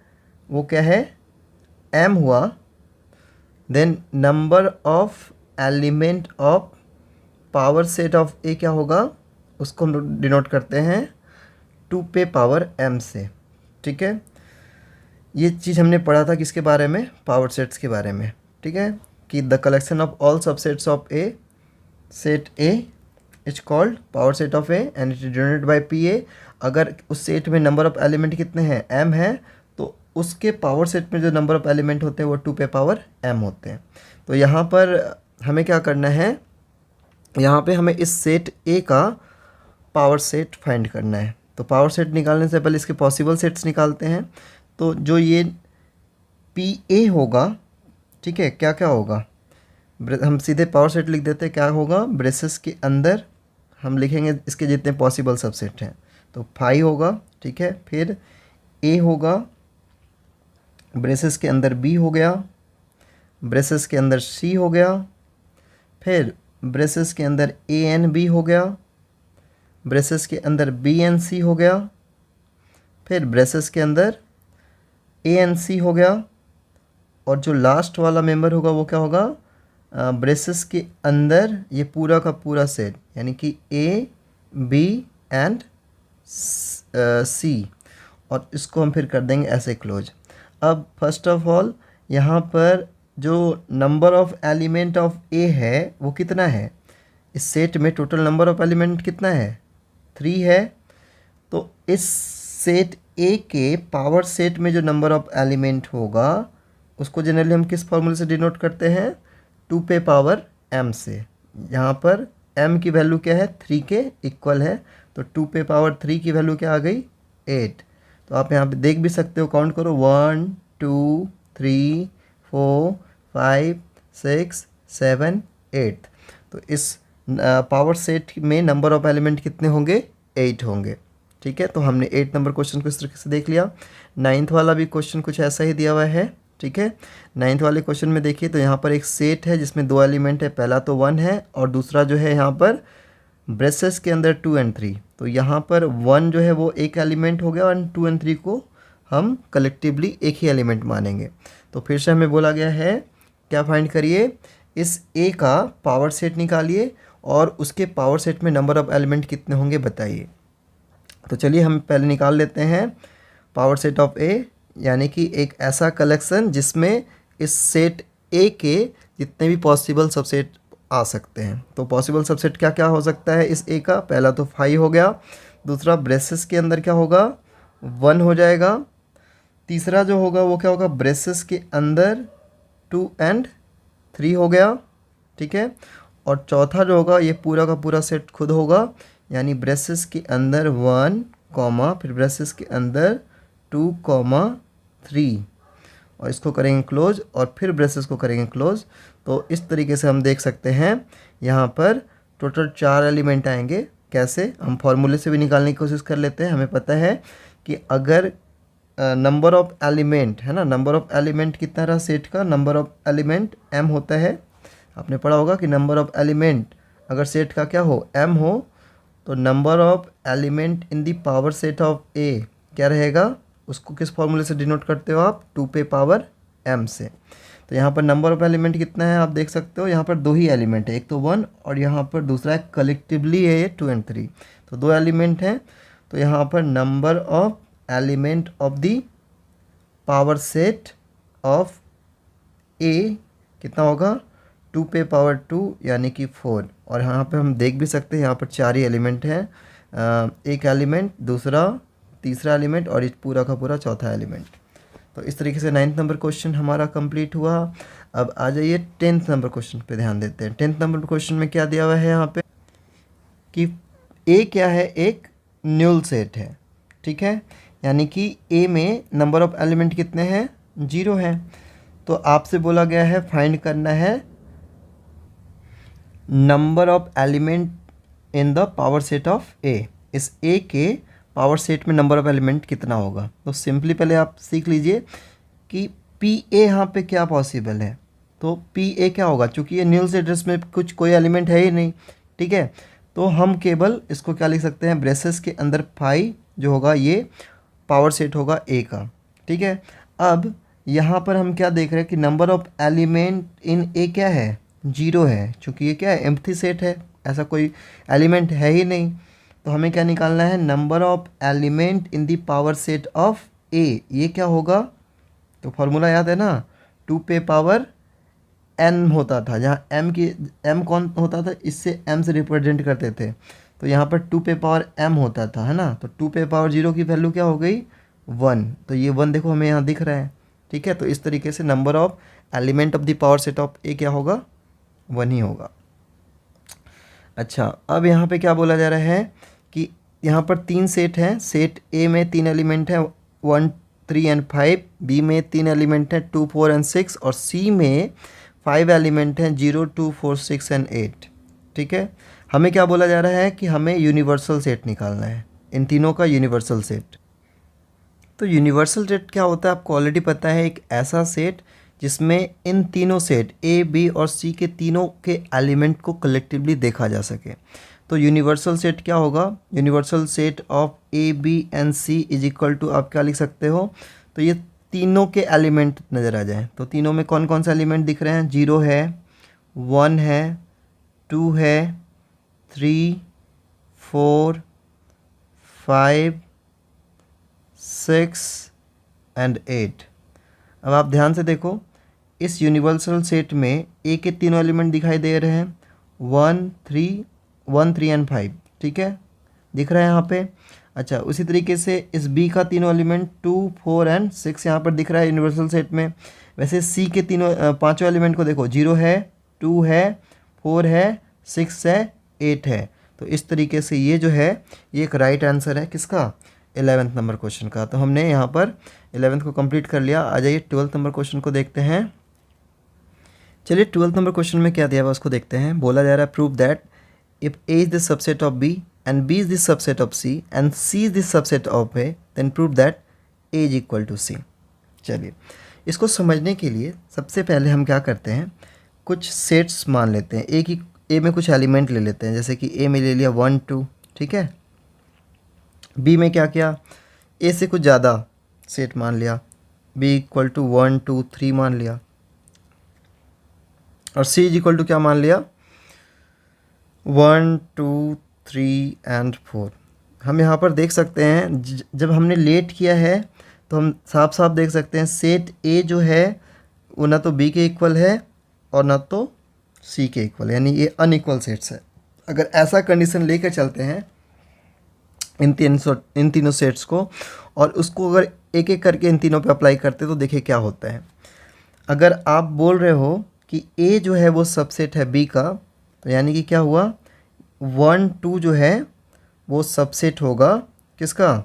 वो क्या है? M हुआ, then number of element of power set of A क्या होगा? उसको हम डिनोट करते हैं 2 पे पावर M से, ठीक है। ये चीज़ हमने पढ़ा था किसके बारे में? पावर सेट्स के बारे में, ठीक है, कि the collection of all subsets of A set A is called power set of A and it is denoted by P A. अगर उस सेट में नंबर ऑफ एलिमेंट कितने हैं? m है, तो उसके पावर सेट में जो नंबर ऑफ एलिमेंट होते हैं वो 2 पे पावर m होते हैं। तो यहाँ पर हमें क्या करना है? यहाँ पे हमें इस सेट ए का पावर सेट फाइंड करना है। तो पावर सेट निकालने से पहले इसके पॉसिबल सेट्स निकालते हैं। तो जो ये पी ए होगा, ठीक है, क्या क्या होगा? हम सीधे पावर सेट लिख देते हैं। क्या होगा? ब्रेसेस के अंदर हम लिखेंगे इसके जितने पॉसिबल सबसेट हैं, तो 5 होगा, ठीक है। फिर ए होगा, ब्रेसेस के अंदर बी हो गया, ब्रेसेस के अंदर सी हो गया, फिर ब्रेसेस के अंदर ए एन बी हो गया, ब्रेसेस के अंदर बी एन सी हो गया, फिर ब्रेसेस के अंदर ए एन सी हो गया, और जो लास्ट वाला मेंबर होगा वो क्या होगा? ब्रेसेस के अंदर ये पूरा का पूरा सेट, यानी कि ए बी एंड सी, और इसको हम फिर कर देंगे ऐसे क्लोज। अब फर्स्ट ऑफ ऑल यहाँ पर जो नंबर ऑफ एलिमेंट ऑफ ए है वो कितना है? इस सेट में टोटल नंबर ऑफ एलिमेंट कितना है? 3 है। तो इस सेट ए के पावर सेट में जो नंबर ऑफ एलिमेंट होगा उसको जनरली हम किस फॉर्मूले से डिनोट करते हैं? 2 पे पावर m से। यहाँ पर m की वैल्यू क्या है? 3 के इक्वल है, तो 2 पे पावर 3 की वैल्यू क्या आ गई? 8। तो आप यहाँ पे देख भी सकते हो, काउंट करो, 1 2 3 4 5 6 7 8। तो इस पावर सेट में नंबर ऑफ एलिमेंट कितने होंगे? 8 होंगे, ठीक है। तो हमने 8 नंबर क्वेश्चन को इस तरीके से देख लिया। 9th वाला भी क्वेश्चन कुछ ऐसा ही दिया हुआ है, ठीक है। 9th वाले क्वेश्चन में देखिए तो यहाँ पर एक सेट है जिसमें 2 एलिमेंट है, पहला तो 1 है और दूसरा जो है यहाँ पर ब्रेसेस के अंदर 2 और 3। तो यहाँ पर 1 जो है वो एक एलिमेंट हो गया और 2 और 3 को हम कलेक्टिवली एक ही एलिमेंट मानेंगे। तो फिर से हमें बोला गया है क्या फाइंड करिए? इस ए का पावर सेट निकालिए और उसके पावर सेट में नंबर ऑफ एलिमेंट कितने होंगे बताइए। तो चलिए हम पहले निकाल लेते हैं पावर सेट ऑफ ए, यानी कि एक ऐसा कलेक्शन जिसमें इस सेट ए के जितने भी पॉसिबल सबसेट आ सकते हैं। तो पॉसिबल सबसेट क्या क्या हो सकता है इस ए का? पहला तो 5 हो गया, दूसरा ब्रेसेस के अंदर क्या होगा? 1 हो जाएगा, तीसरा जो होगा वो क्या होगा? ब्रेसेस के अंदर 2 और 3 हो गया, ठीक है। और चौथा जो होगा ये पूरा का पूरा सेट खुद होगा, यानी ब्रेसेस के अंदर 1 कॉमा फिर ब्रेसेस के अंदर 2 3, और इसको करेंगे क्लोज और फिर ब्रेसेस को करेंगे क्लोज। तो इस तरीके से हम देख सकते हैं यहाँ पर टोटल 4 एलिमेंट आएंगे। कैसे? हम फॉर्मूले से भी निकालने की कोशिश कर लेते हैं। हमें पता है कि अगर नंबर ऑफ एलिमेंट है ना, नंबर ऑफ एलिमेंट कितना रहा सेट का? नंबर ऑफ एलिमेंट m होता है। आपने पढ़ा होगा कि नंबर ऑफ एलिमेंट अगर सेट का क्या हो? m हो, तो number of element in the power set of a क्या रहेगा? उसको किस फॉर्मूले से डिनोट करते हो आप? 2 पे पावर m से। तो यहाँ पर नंबर ऑफ एलिमेंट कितना है आप देख सकते हो, यहाँ पर 2 ही एलिमेंट है, एक तो 1 और यहाँ पर दूसरा है कलेक्टिवली है ये 2 और 3, तो 2 एलिमेंट हैं। तो यहाँ पर number of element of the power set of A कितना होगा? 2 पे पावर 2 यानी कि 4। और यहाँ पे हम देख भी सकते हैं यहाँ पर 4 ही एलिमेंट हैं, एक एलिमेंट, दूसरा, तीसरा एलिमेंट और ये पूरा का पूरा चौथा एलिमेंट। तो इस तरीके से 9th नंबर क्वेश्चन हमारा कंप्लीट हुआ। अब आ जाइए 10th नंबर क्वेश्चन पे ध्यान देते हैं। 10th नंबर क्वेश्चन में क्या दिया हुआ है यहाँ पे? कि ए क्या है, एक न्यूल सेट है, ठीक है, यानी कि ए में नंबर ऑफ एलिमेंट कितने हैं, 0 हैं। तो आपसे बोला गया है फाइंड करना है number of element in the power set of A. इस ए के पावर सेट में नंबर ऑफ एलिमेंट कितना होगा। तो सिंपली पहले आप सीख लीजिए कि पी ए यहाँ पे क्या पॉसिबल है। तो पी ए क्या होगा, चूँकि ये न्यूल सेट में कुछ कोई एलिमेंट है ही नहीं, ठीक है, तो हम केवल इसको क्या लिख सकते हैं, ब्रेसेस के अंदर फाई जो होगा ये पावर सेट होगा ए का, ठीक है। अब यहाँ पर हम क्या देख रहे हैं कि नंबर ऑफ एलिमेंट इन ए क्या है, 0 है, चूँकि ये क्या है, एम्प्टी सेट है, ऐसा कोई एलिमेंट है ही नहीं। तो हमें क्या निकालना है, number of element in the power set of A. ये क्या होगा, तो फॉर्मूला याद है ना, 2 पे पावर n होता था, जहाँ m कौन होता था, इससे m से रिप्रेजेंट करते थे। तो यहाँ पर 2 पे पावर m होता था, है ना। तो 2 पे पावर 0 की वैल्यू क्या हो गई, 1। तो ये 1 देखो हमें यहाँ दिख रहा है, ठीक है। तो इस तरीके से number of element of the power set of A क्या होगा, 1 ही होगा। अच्छा, अब यहाँ पे क्या बोला जा रहा है कि यहाँ पर 3 सेट हैं। सेट ए में 3 एलिमेंट हैं, 1, 3 एंड 5। बी में 3 एलिमेंट हैं, 2, 4 एंड 6। और सी में 5 एलिमेंट हैं, 0, 2, 4, 6 एंड 8, ठीक है। हमें क्या बोला जा रहा है कि हमें यूनिवर्सल सेट निकालना है, इन तीनों का यूनिवर्सल सेट। तो यूनिवर्सल सेट क्या होता है आपको ऑलरेडी पता है, एक ऐसा सेट जिसमें इन तीनों सेट ए, बी और सी के तीनों के एलिमेंट को कलेक्टिवली देखा जा सके। तो यूनिवर्सल सेट क्या होगा, universal set of A, B and C is equal to, आप क्या लिख सकते हो, तो ये तीनों के एलिमेंट नज़र आ जाए। तो तीनों में कौन कौन से एलिमेंट दिख रहे हैं, 0 है, 1 है, 2 है, 3, 4, 5, 6 एंड 8। अब आप ध्यान से देखो, इस यूनिवर्सल सेट में ए के तीनों एलिमेंट दिखाई दे रहे हैं, 1, 3 एंड 5, ठीक है, दिख रहा है यहाँ पे। अच्छा, उसी तरीके से इस बी का तीनों एलिमेंट 2, 4 एंड 6 यहाँ पर दिख रहा है यूनिवर्सल सेट में। वैसे सी के तीनों पांचों एलिमेंट को देखो, 0 है, 2 है, 4 है, 6 है, 8 है। तो इस तरीके से ये जो है ये एक राइट आंसर है किसका, 11th नंबर क्वेश्चन का। तो हमने यहाँ पर 11th को कंप्लीट कर लिया। आ जाइए 12th नंबर क्वेश्चन को देखते हैं। चलिए 12th नंबर क्वेश्चन में क्या दिया हुआ उसको देखते हैं। बोला जा रहा है prove that if A is the subset of B and B is the subset of C and C is the subset of A, then prove that A is equal to C. चलिए इसको समझने के लिए सबसे पहले हम क्या करते हैं, कुछ सेट्स मान लेते हैं। ए में कुछ एलिमेंट ले लेते हैं, जैसे कि ए में ले लिया 1, 2, ठीक है। बी में क्या किया, ए से कुछ ज़्यादा सेट मान लिया, बी इक्वल टू 1, 2, 3 मान लिया। और सी इज इक्वल टू क्या मान लिया, 1, 2, 3 एंड 4। हम यहाँ पर देख सकते हैं जब हमने लेट किया है तो हम साफ साफ देख सकते हैं सेट ए जो है वो ना तो बी के इक्वल है और ना तो सी के इक्वल, यानी ये अनइक्वल सेट्स है। अगर ऐसा कंडीशन लेकर चलते हैं इन तीनों सेट्स को और उसको अगर एक एक करके इन तीनों पे अप्लाई करते तो देखिए क्या होता है। अगर आप बोल रहे हो कि ए जो है वो सबसेट है बी का, तो यानी कि क्या हुआ, 1, 2 जो है वो सबसेट होगा किसका,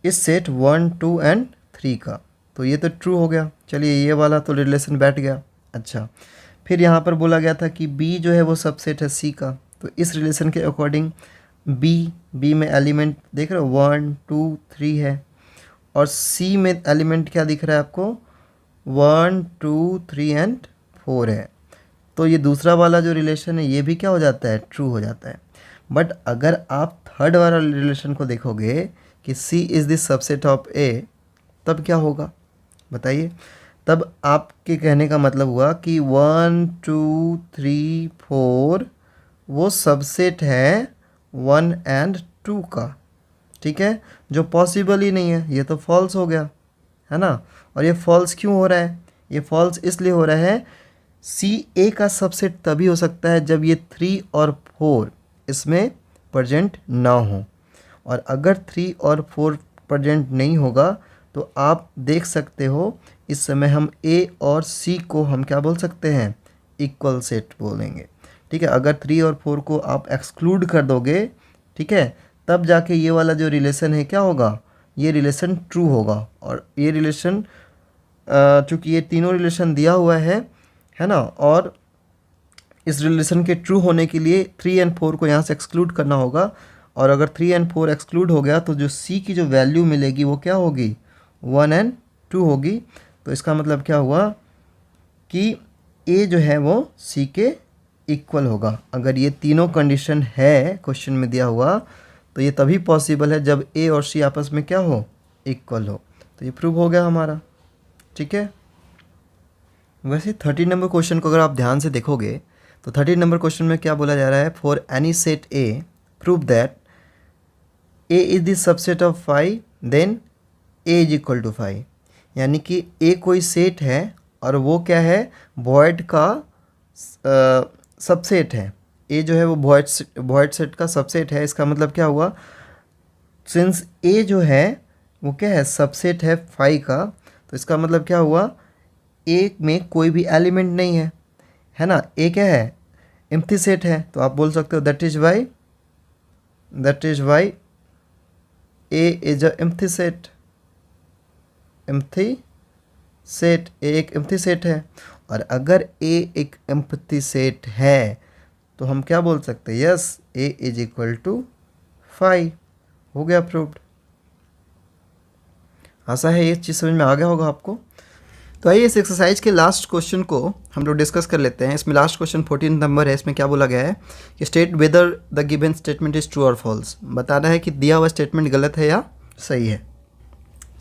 इस सेट 1, 2 एंड 3 का। तो ये तो ट्रू हो गया। चलिए ये वाला तो रिलेशन बैठ गया। अच्छा, फिर यहाँ पर बोला गया था कि बी जो है वो सबसेट है सी का, तो इस रिलेशन के अकॉर्डिंग बी में एलिमेंट देख रहे हो 1, 2, 3 है। और सी में एलिमेंट क्या दिख रहा है आपको, 1, 2, 3 एंड 4 है। तो ये दूसरा वाला जो रिलेशन है ये भी क्या हो जाता है, ट्रू हो जाता है। बट अगर आप थर्ड वाला रिलेशन को देखोगे कि सी इज़ द सबसेट ऑफ ए, तब क्या होगा बताइए। तब आपके कहने का मतलब हुआ कि 1, 2, 3, 4 वो सबसेट है 1 एंड 2 का, ठीक है, जो पॉसिबल ही नहीं है, ये तो फॉल्स हो गया, है ना। और ये फॉल्स क्यों हो रहा है, ये फॉल्स इसलिए हो रहा है, सी ए का सबसेट तभी हो सकता है जब ये 3 और 4 इसमें प्रेजेंट ना हो। और अगर 3 और 4 प्रेजेंट नहीं होगा तो आप देख सकते हो इस समय हम ए और सी को हम क्या बोल सकते हैं, इक्वल सेट बोलेंगे, ठीक है। अगर 3 और 4 को आप एक्सक्लूड कर दोगे, ठीक है, तब जाके ये वाला जो रिलेशन है क्या होगा, ये रिलेशन ट्रू होगा। और ये रिलेशन चूँकि ये तीनों रिलेशन दिया हुआ है ना, और इस रिलेशन के ट्रू होने के लिए 3 और 4 को यहाँ से एक्सक्लूड करना होगा। और अगर 3 और 4 एक्सक्लूड हो गया तो जो सी की जो वैल्यू मिलेगी वो क्या होगी, 1 और 2 होगी। तो इसका मतलब क्या हुआ कि ए जो है वो सी के इक्वल होगा। अगर ये तीनों कंडीशन है क्वेश्चन में दिया हुआ तो ये तभी पॉसिबल है जब ए और सी आपस में क्या हो, इक्वल हो। तो ये प्रूव हो गया हमारा, ठीक है। वैसे 30 नंबर क्वेश्चन को अगर आप ध्यान से देखोगे तो 30 नंबर क्वेश्चन में क्या बोला जा रहा है, for any set A prove that A is the subset of 5 then A is equal to 5। यानी कि ए कोई सेट है और वो क्या है, वॉइड का सबसेट है। ए जो है वो वॉइड सेट का सबसेट है। इसका मतलब क्या हुआ, सिंस ए जो है वो क्या है, सबसेट है 5 का, तो इसका मतलब क्या हुआ, ए में कोई भी एलिमेंट नहीं है ना। ए क्या है, एम्प्टी सेट है। तो आप बोल सकते हो that is why A is a empty set. A एक एम्प्टी सेट है। और अगर ए एक एम्प्टी सेट है तो हम क्या बोल सकते हैं, yes A is equal to 5। हो गया प्रूव्ड। आशा है ये चीज़ समझ में आ गया होगा आपको। तो आइए इस एक्सरसाइज के लास्ट क्वेश्चन को हम लोग डिस्कस कर लेते हैं। इसमें लास्ट क्वेश्चन 14 नंबर है। इसमें क्या बोला गया है कि state whether the given statement is true और फॉल्स। बताना है कि दिया हुआ स्टेटमेंट गलत है या सही है।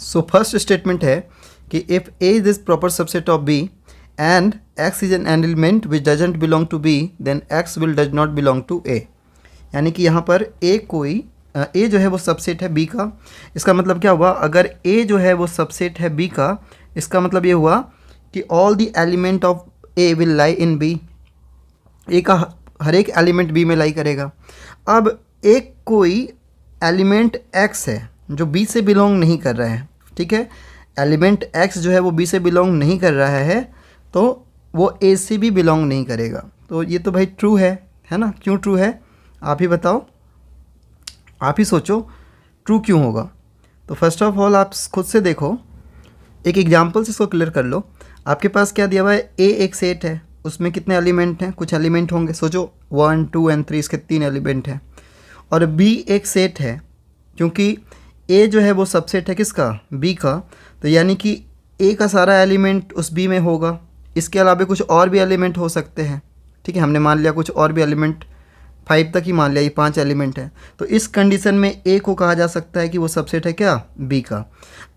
सो फर्स्ट स्टेटमेंट है कि if A is this proper subset of B and x is an element which doesn't belong to B then x will does not belong to A. यानी कि यहाँ पर ए जो है वो सबसेट है बी का। इसका मतलब क्या हुआ, अगर ए जो है वो सबसेट है बी का, इसका मतलब ये हुआ कि all the element of A will lie in B. A का हर एक एलिमेंट बी में लाई करेगा। अब एक कोई एलिमेंट एक्स है जो बी से बिलोंग नहीं कर रहा है, ठीक है। एलिमेंट एक्स जो है वो बी से बिलोंग नहीं कर रहा है तो वो ए से भी बिलोंग नहीं करेगा। तो ये तो भाई ट्रू है ना। क्यों ट्रू है आप ही बताओ, आप ही सोचो ट्रू क्यों होगा। तो फर्स्ट ऑफ ऑल आप खुद से देखो, एक एग्जांपल से इसको क्लियर कर लो। आपके पास क्या दिया हुआ है, ए एक सेट है, उसमें कितने एलिमेंट हैं, कुछ एलिमेंट होंगे, सोचो 1 2 और 3, इसके 3 एलिमेंट हैं। और बी एक सेट है, क्योंकि ए जो है वो सबसेट है किसका, बी का। तो यानी कि ए का सारा एलिमेंट उस बी में होगा। इसके अलावा कुछ और भी एलिमेंट हो सकते हैं, ठीक है। हमने मान लिया कुछ और भी एलिमेंट, 5 तक ही मान लिया, ये 5 एलिमेंट है। तो इस कंडीशन में ए को कहा जा सकता है कि वो सबसेट है क्या, बी का।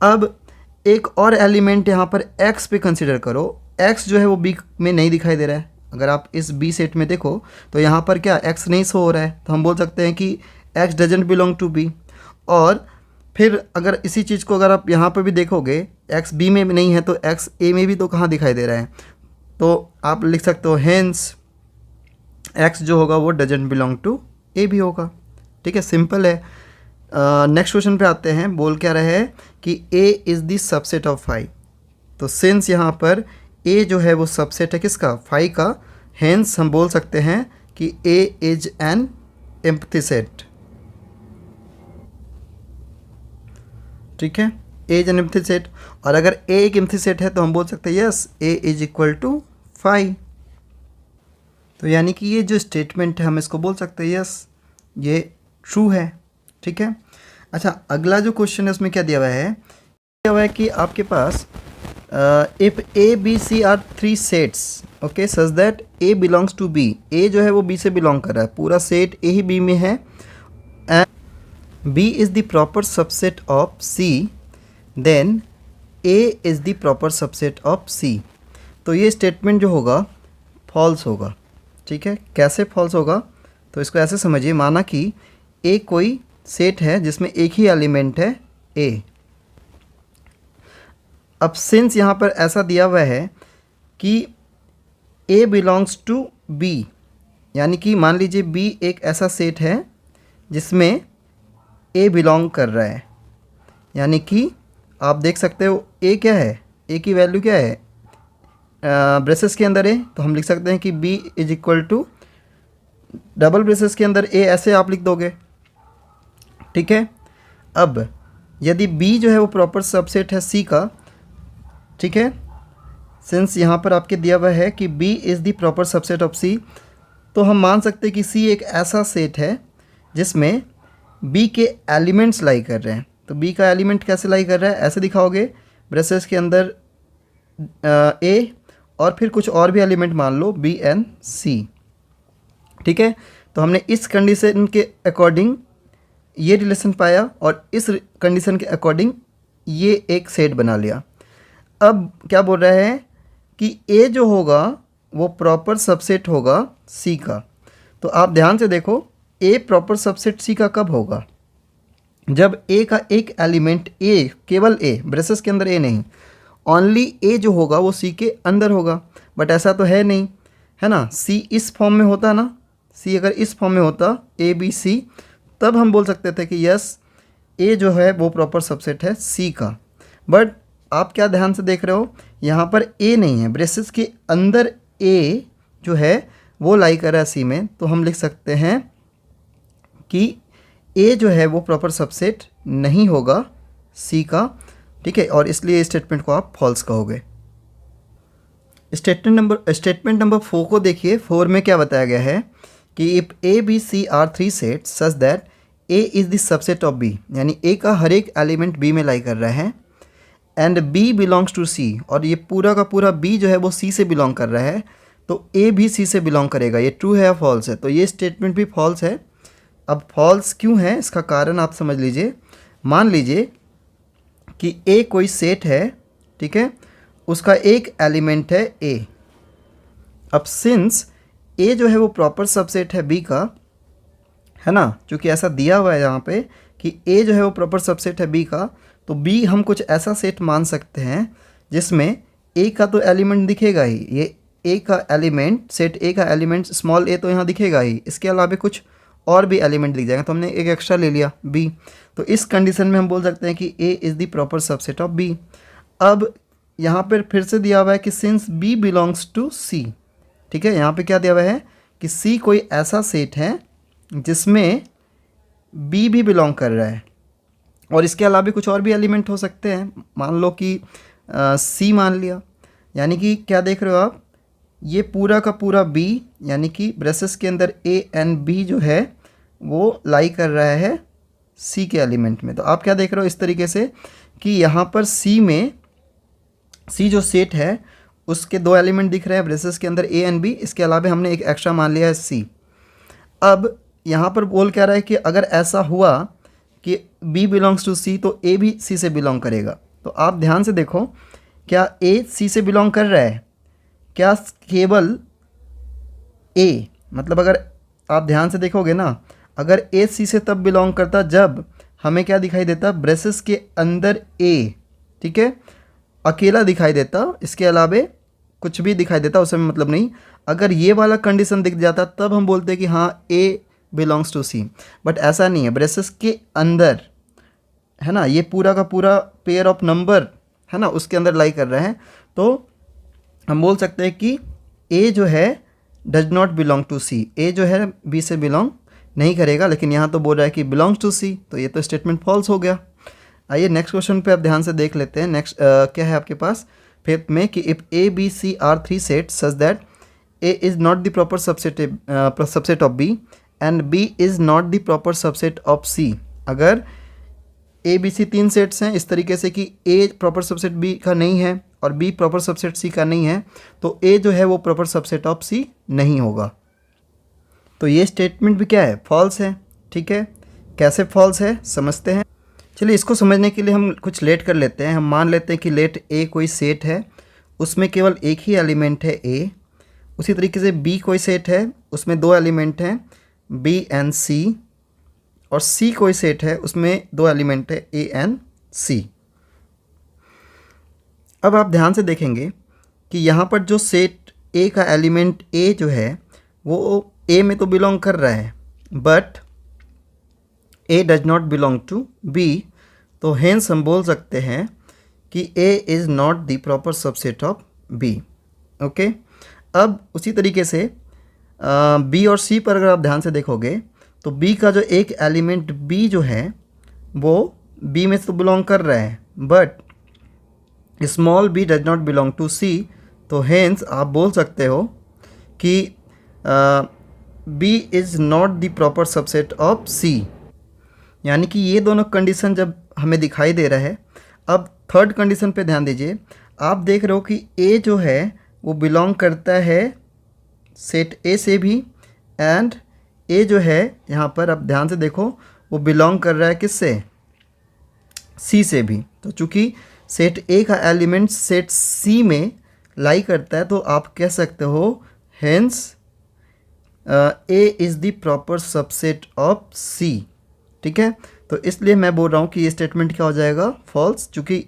अब एक और एलिमेंट यहाँ पर एक्स पे कंसिडर करो। एक्स जो है वो बी में नहीं दिखाई दे रहा है। अगर आप इस बी सेट में देखो तो यहाँ पर क्या एक्स नहीं शो हो रहा है। तो हम बोल सकते हैं कि x doesn't belong to B. और फिर अगर इसी चीज़ को अगर आप यहाँ पर भी देखोगे, एक्स बी में नहीं है तो एक्स ए में भी तो कहाँ दिखाई दे रहा है। तो आप लिख सकते हो हेंस एक्स जो होगा वो डजेंट बिलोंग टू ए भी होगा, ठीक है। सिंपल है। नेक्स्ट क्वेश्चन पे आते हैं। बोल क्या रहे हैं कि A is the subset of 5। तो सिंस यहाँ पर ए जो है वो सबसेट है किसका, 5 का, हेंस हम बोल सकते हैं कि A is an empty set, ठीक है। A is an empty set. और अगर ए एक एम्प्टी सेट है तो हम बोल सकते हैं yes A is equal to 5। तो यानी कि ये जो स्टेटमेंट है हम इसको बोल सकते हैं यस ये ट्रू है, ठीक है। अच्छा, अगला जो क्वेश्चन है उसमें क्या दिया हुआ है, कि आपके पास if A B C are 3 sets, okay, such that A belongs to B. A जो है वो बी से बिलोंग कर रहा है, पूरा सेट ए ही बी में है, and B is the proper subset of C, then A is the proper subset of C. तो ये स्टेटमेंट जो होगा फॉल्स होगा, ठीक है। कैसे फॉल्स होगा, तो इसको ऐसे समझिए, माना कि ए कोई सेट है जिसमें एक ही एलिमेंट है ए। अब सिंस यहाँ पर ऐसा दिया हुआ है कि ए बिलोंग्स टू बी, यानी कि मान लीजिए बी एक ऐसा सेट है जिसमें ए बिलोंग कर रहा है, यानी कि आप देख सकते हो ए क्या है, ए की वैल्यू क्या है, ब्रेसेस के अंदर है। तो हम लिख सकते हैं कि B is equal to double braces के अंदर ए ऐसे आप लिख दोगे, ठीक है। अब यदि बी जो है वो प्रॉपर सबसेट है सी का, ठीक है, सिंस यहाँ पर आपके दिया हुआ है कि B is the proper subset of C, तो हम मान सकते हैं कि सी एक ऐसा सेट है जिसमें बी के एलिमेंट्स लाई कर रहे हैं। तो बी का एलिमेंट कैसे लाई कर रहा है, ऐसे दिखाओगे, ब्रेसेस के अंदर ए और फिर कुछ और भी एलिमेंट मान लो बी एन सी, ठीक है। तो हमने इस कंडीशन के अकॉर्डिंग ये रिलेशन पाया और इस कंडीशन के अकॉर्डिंग ये एक सेट बना लिया। अब क्या बोल रहा है कि ए जो होगा वो प्रॉपर सबसेट होगा सी का। तो आप ध्यान से देखो, ए प्रॉपर सबसेट सी का कब होगा, जब ए का एक एलिमेंट ए, केवल ए, ब्रेसेस के अंदर ए नहीं, ओनली ए जो होगा वो सी के अंदर होगा। बट ऐसा तो है नहीं, है ना। सी इस फॉर्म में होता ना, सी अगर इस फॉर्म में होता ए बी सी, तब हम बोल सकते थे कि यस ए जो है वो प्रॉपर सबसेट है सी का। बट आप क्या ध्यान से देख रहे हो, यहाँ पर ए नहीं है, ब्रेसेस के अंदर ए जो है वो लाई कर रहा है सी में, तो हम लिख सकते हैं कि ए जो है वो प्रॉपर सबसेट नहीं होगा सी का, ठीक है। और इसलिए स्टेटमेंट को आप फॉल्स कहोगे। स्टेटमेंट नंबर 4 को देखिए। 4 में क्या बताया गया है कि if A B C are three set such that A is the subset of B, यानी ए का हर एक एलिमेंट बी में लाई कर रहा है, एंड बी बिलोंग्स टू सी, और ये पूरा का पूरा बी जो है वो सी से बिलोंग कर रहा है, तो ए भी सी से बिलोंग करेगा। ये ट्रू है या फॉल्स है, तो ये स्टेटमेंट भी फॉल्स है। अब फॉल्स क्यों है इसका कारण आप समझ लीजिए। मान लीजिए कि ए कोई सेट है, ठीक है, उसका एक एलिमेंट है ए। अब सिंस ए जो है वो प्रॉपर सबसेट है बी का, है ना, क्योंकि ऐसा दिया हुआ है यहाँ पे कि ए जो है वो प्रॉपर सबसेट है बी का, तो बी हम कुछ ऐसा सेट मान सकते हैं जिसमें ए का तो एलिमेंट दिखेगा ही, ये ए का एलिमेंट, सेट ए का एलिमेंट स्मॉल ए तो यहाँ दिखेगा ही, इसके अलावा कुछ और भी एलिमेंट दिख जाएगा, तो हमने एक एक्स्ट्रा ले लिया बी। तो इस कंडीशन में हम बोल सकते हैं कि A is the proper subset of B. अब यहाँ पर फिर से दिया हुआ है कि since B belongs to C, ठीक है, यहाँ पे क्या दिया हुआ है कि सी कोई ऐसा सेट है जिसमें बी भी बिलोंग कर रहा है, और इसके अलावा भी कुछ और भी एलिमेंट हो सकते हैं। मान लो कि सी मान लिया, यानी कि क्या देख रहे हो आप, ये पूरा का पूरा बी, यानी कि ब्रेसेस के अंदर ए एंड बी जो है वो लाई कर रहा है सी के एलिमेंट में। तो आप क्या देख रहे हो इस तरीके से कि यहाँ पर सी में, सी जो सेट है उसके दो एलिमेंट दिख रहे हैं ब्रेसेस के अंदर ए एंड बी, इसके अलावा हमने एक एक्स्ट्रा मान लिया है सी। अब यहाँ पर बोल क्या रहा है कि अगर ऐसा हुआ कि बी बिलोंग्स टू सी, तो ए भी सी से बिलोंग करेगा। तो आप ध्यान से देखो, क्या ए सी से बिलोंग कर रहा है, क्या केवल ए, मतलब अगर आप ध्यान से देखोगे ना, अगर ए सी से तब बिलोंग करता जब हमें क्या दिखाई देता, ब्रेसेस के अंदर ए, ठीक है, अकेला दिखाई देता, इसके अलावा कुछ भी दिखाई देता, उससे मतलब नहीं। अगर ये वाला कंडीशन दिख जाता तब हम बोलते कि हाँ ए बिलोंग्स टू सी, बट ऐसा नहीं है, ब्रेसेस के अंदर, है ना, ये पूरा का पूरा पेयर ऑफ नंबर, है ना, उसके अंदर लाई कर रहे हैं, तो हम बोल सकते हैं कि ए जो है डज नॉट बिलोंग टू सी, ए जो है बी से बिलोंग नहीं करेगा, लेकिन यहाँ तो बोल रहा है कि बिलोंग्स टू सी, तो ये तो स्टेटमेंट फॉल्स हो गया। आइए नेक्स्ट क्वेश्चन पे आप ध्यान से देख लेते हैं। नेक्स्ट क्या है आपके पास 5th में कि if A B C are three set such that A is not the proper subset of B and B is not the proper subset of C. अगर ए बी सी तीन सेट्स हैं इस तरीके से कि ए प्रॉपर सबसेट बी का नहीं है और बी प्रॉपर सबसेट सी का नहीं है, तो ए जो है वो प्रॉपर सबसेट ऑफ सी नहीं होगा। तो ये स्टेटमेंट भी क्या है, फॉल्स है, ठीक है। कैसे फॉल्स है समझते हैं। चलिए इसको समझने के लिए हम कुछ लेट कर लेते हैं। हम मान लेते हैं कि लेट ए कोई सेट है, उसमें केवल एक ही एलिमेंट है ए। उसी तरीके से बी कोई सेट है, उसमें दो एलिमेंट हैं बी एंड सी, और सी कोई सेट है, उसमें दो एलिमेंट है ए एंड सी। अब आप ध्यान से देखेंगे कि यहाँ पर जो सेट ए का एलिमेंट ए जो है वो ए में तो बिलोंग कर रहा है, but A does not belong to B, तो हेंस हम बोल सकते हैं कि A is not the proper subset of B. Okay, अब उसी तरीके से बी और सी पर अगर आप ध्यान से देखोगे तो बी का जो एक एलिमेंट बी जो है वो बी में तो बिलोंग कर रहा है, but small b does not belong to C. तो हेंस आप बोल सकते हो कि B is not the proper subset of C. यानी कि ये दोनों कंडीशन जब हमें दिखाई दे रहा है। अब थर्ड कंडीशन पे ध्यान दीजिए, आप देख रहे हो कि ए जो है वो बिलोंग करता है सेट ए से भी, एंड ए जो है यहाँ पर आप ध्यान से देखो वो बिलोंग कर रहा है किससे, सी से भी। तो चूँकि सेट ए का एलिमेंट सेट सी में लाई करता है तो आप कह सकते हो hence A is the proper subset of C. ठीक है, तो इसलिए मैं बोल रहा हूँ कि ये स्टेटमेंट क्या हो जाएगा, फॉल्स। चूँकि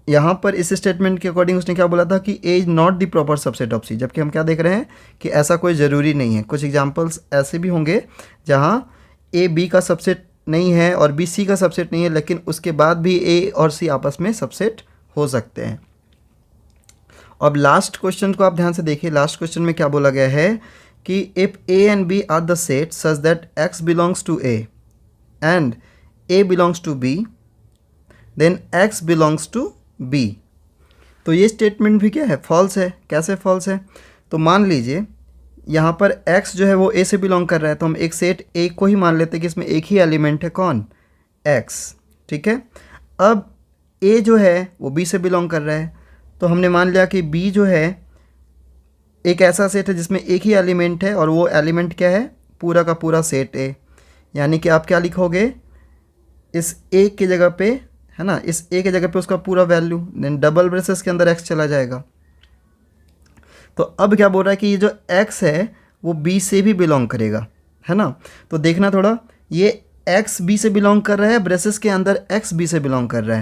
यहाँ पर इस स्टेटमेंट के अकॉर्डिंग उसने क्या बोला था कि A is not the proper subset of C, जबकि हम क्या देख रहे हैं कि ऐसा कोई ज़रूरी नहीं है। कुछ एग्जांपल्स ऐसे भी होंगे जहाँ ए बी का सबसेट नहीं है और बी सी का सबसेट नहीं है, लेकिन उसके बाद भी ए और सी आपस में सबसेट हो सकते हैं। अब लास्ट क्वेश्चन को आप ध्यान से देखिए। लास्ट क्वेश्चन में क्या बोला गया है कि if A and B are the set such that x belongs to A and A belongs to B, then x belongs to B. तो ये स्टेटमेंट भी क्या है, फॉल्स है। कैसे फॉल्स है, तो मान लीजिए यहाँ पर x जो है वो a से बिलोंग कर रहा है, तो हम एक सेट a को ही मान लेते हैं कि इसमें एक ही एलिमेंट है, कौन, x। ठीक है, अब a जो है वो b से बिलोंग कर रहा है, तो हमने मान लिया कि b जो है एक ऐसा सेट है जिसमें एक ही एलिमेंट है और वो एलिमेंट क्या है, पूरा का पूरा सेट a। यानी कि आप क्या लिखोगे, इस a की जगह पे, है ना, इस a की जगह पे उसका पूरा वैल्यू, देन डबल ब्रेसेस के अंदर x चला जाएगा। तो अब क्या बोल रहा है कि ये जो x है वो b से भी बिलोंग करेगा, है ना। तो देखना थोड़ा, ये x b से बिलोंग कर रहा है, ब्रेसेस के अंदर x b से बिलोंग कर रहा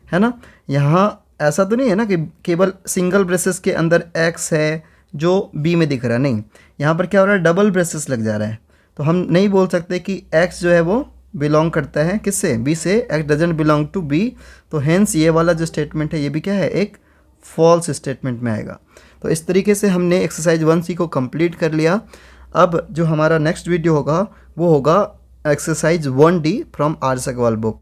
है ना। यहाँ ऐसा तो नहीं है ना कि केवल सिंगल ब्रेसेस के अंदर x है जो b में दिख रहा है, नहीं, यहाँ पर क्या हो रहा है, डबल ब्रेसेस लग जा रहा है। तो हम नहीं बोल सकते कि x जो है वो बिलोंग करता है किससे, b से, x doesn't belong to b। तो हेंस ये वाला जो स्टेटमेंट है ये भी क्या है, एक फॉल्स स्टेटमेंट में आएगा। तो इस तरीके से हमने एक्सरसाइज 1C को कंप्लीट कर लिया। अब जो हमारा नेक्स्ट वीडियो होगा वो होगा exercise 1D from RS Aggarwal book.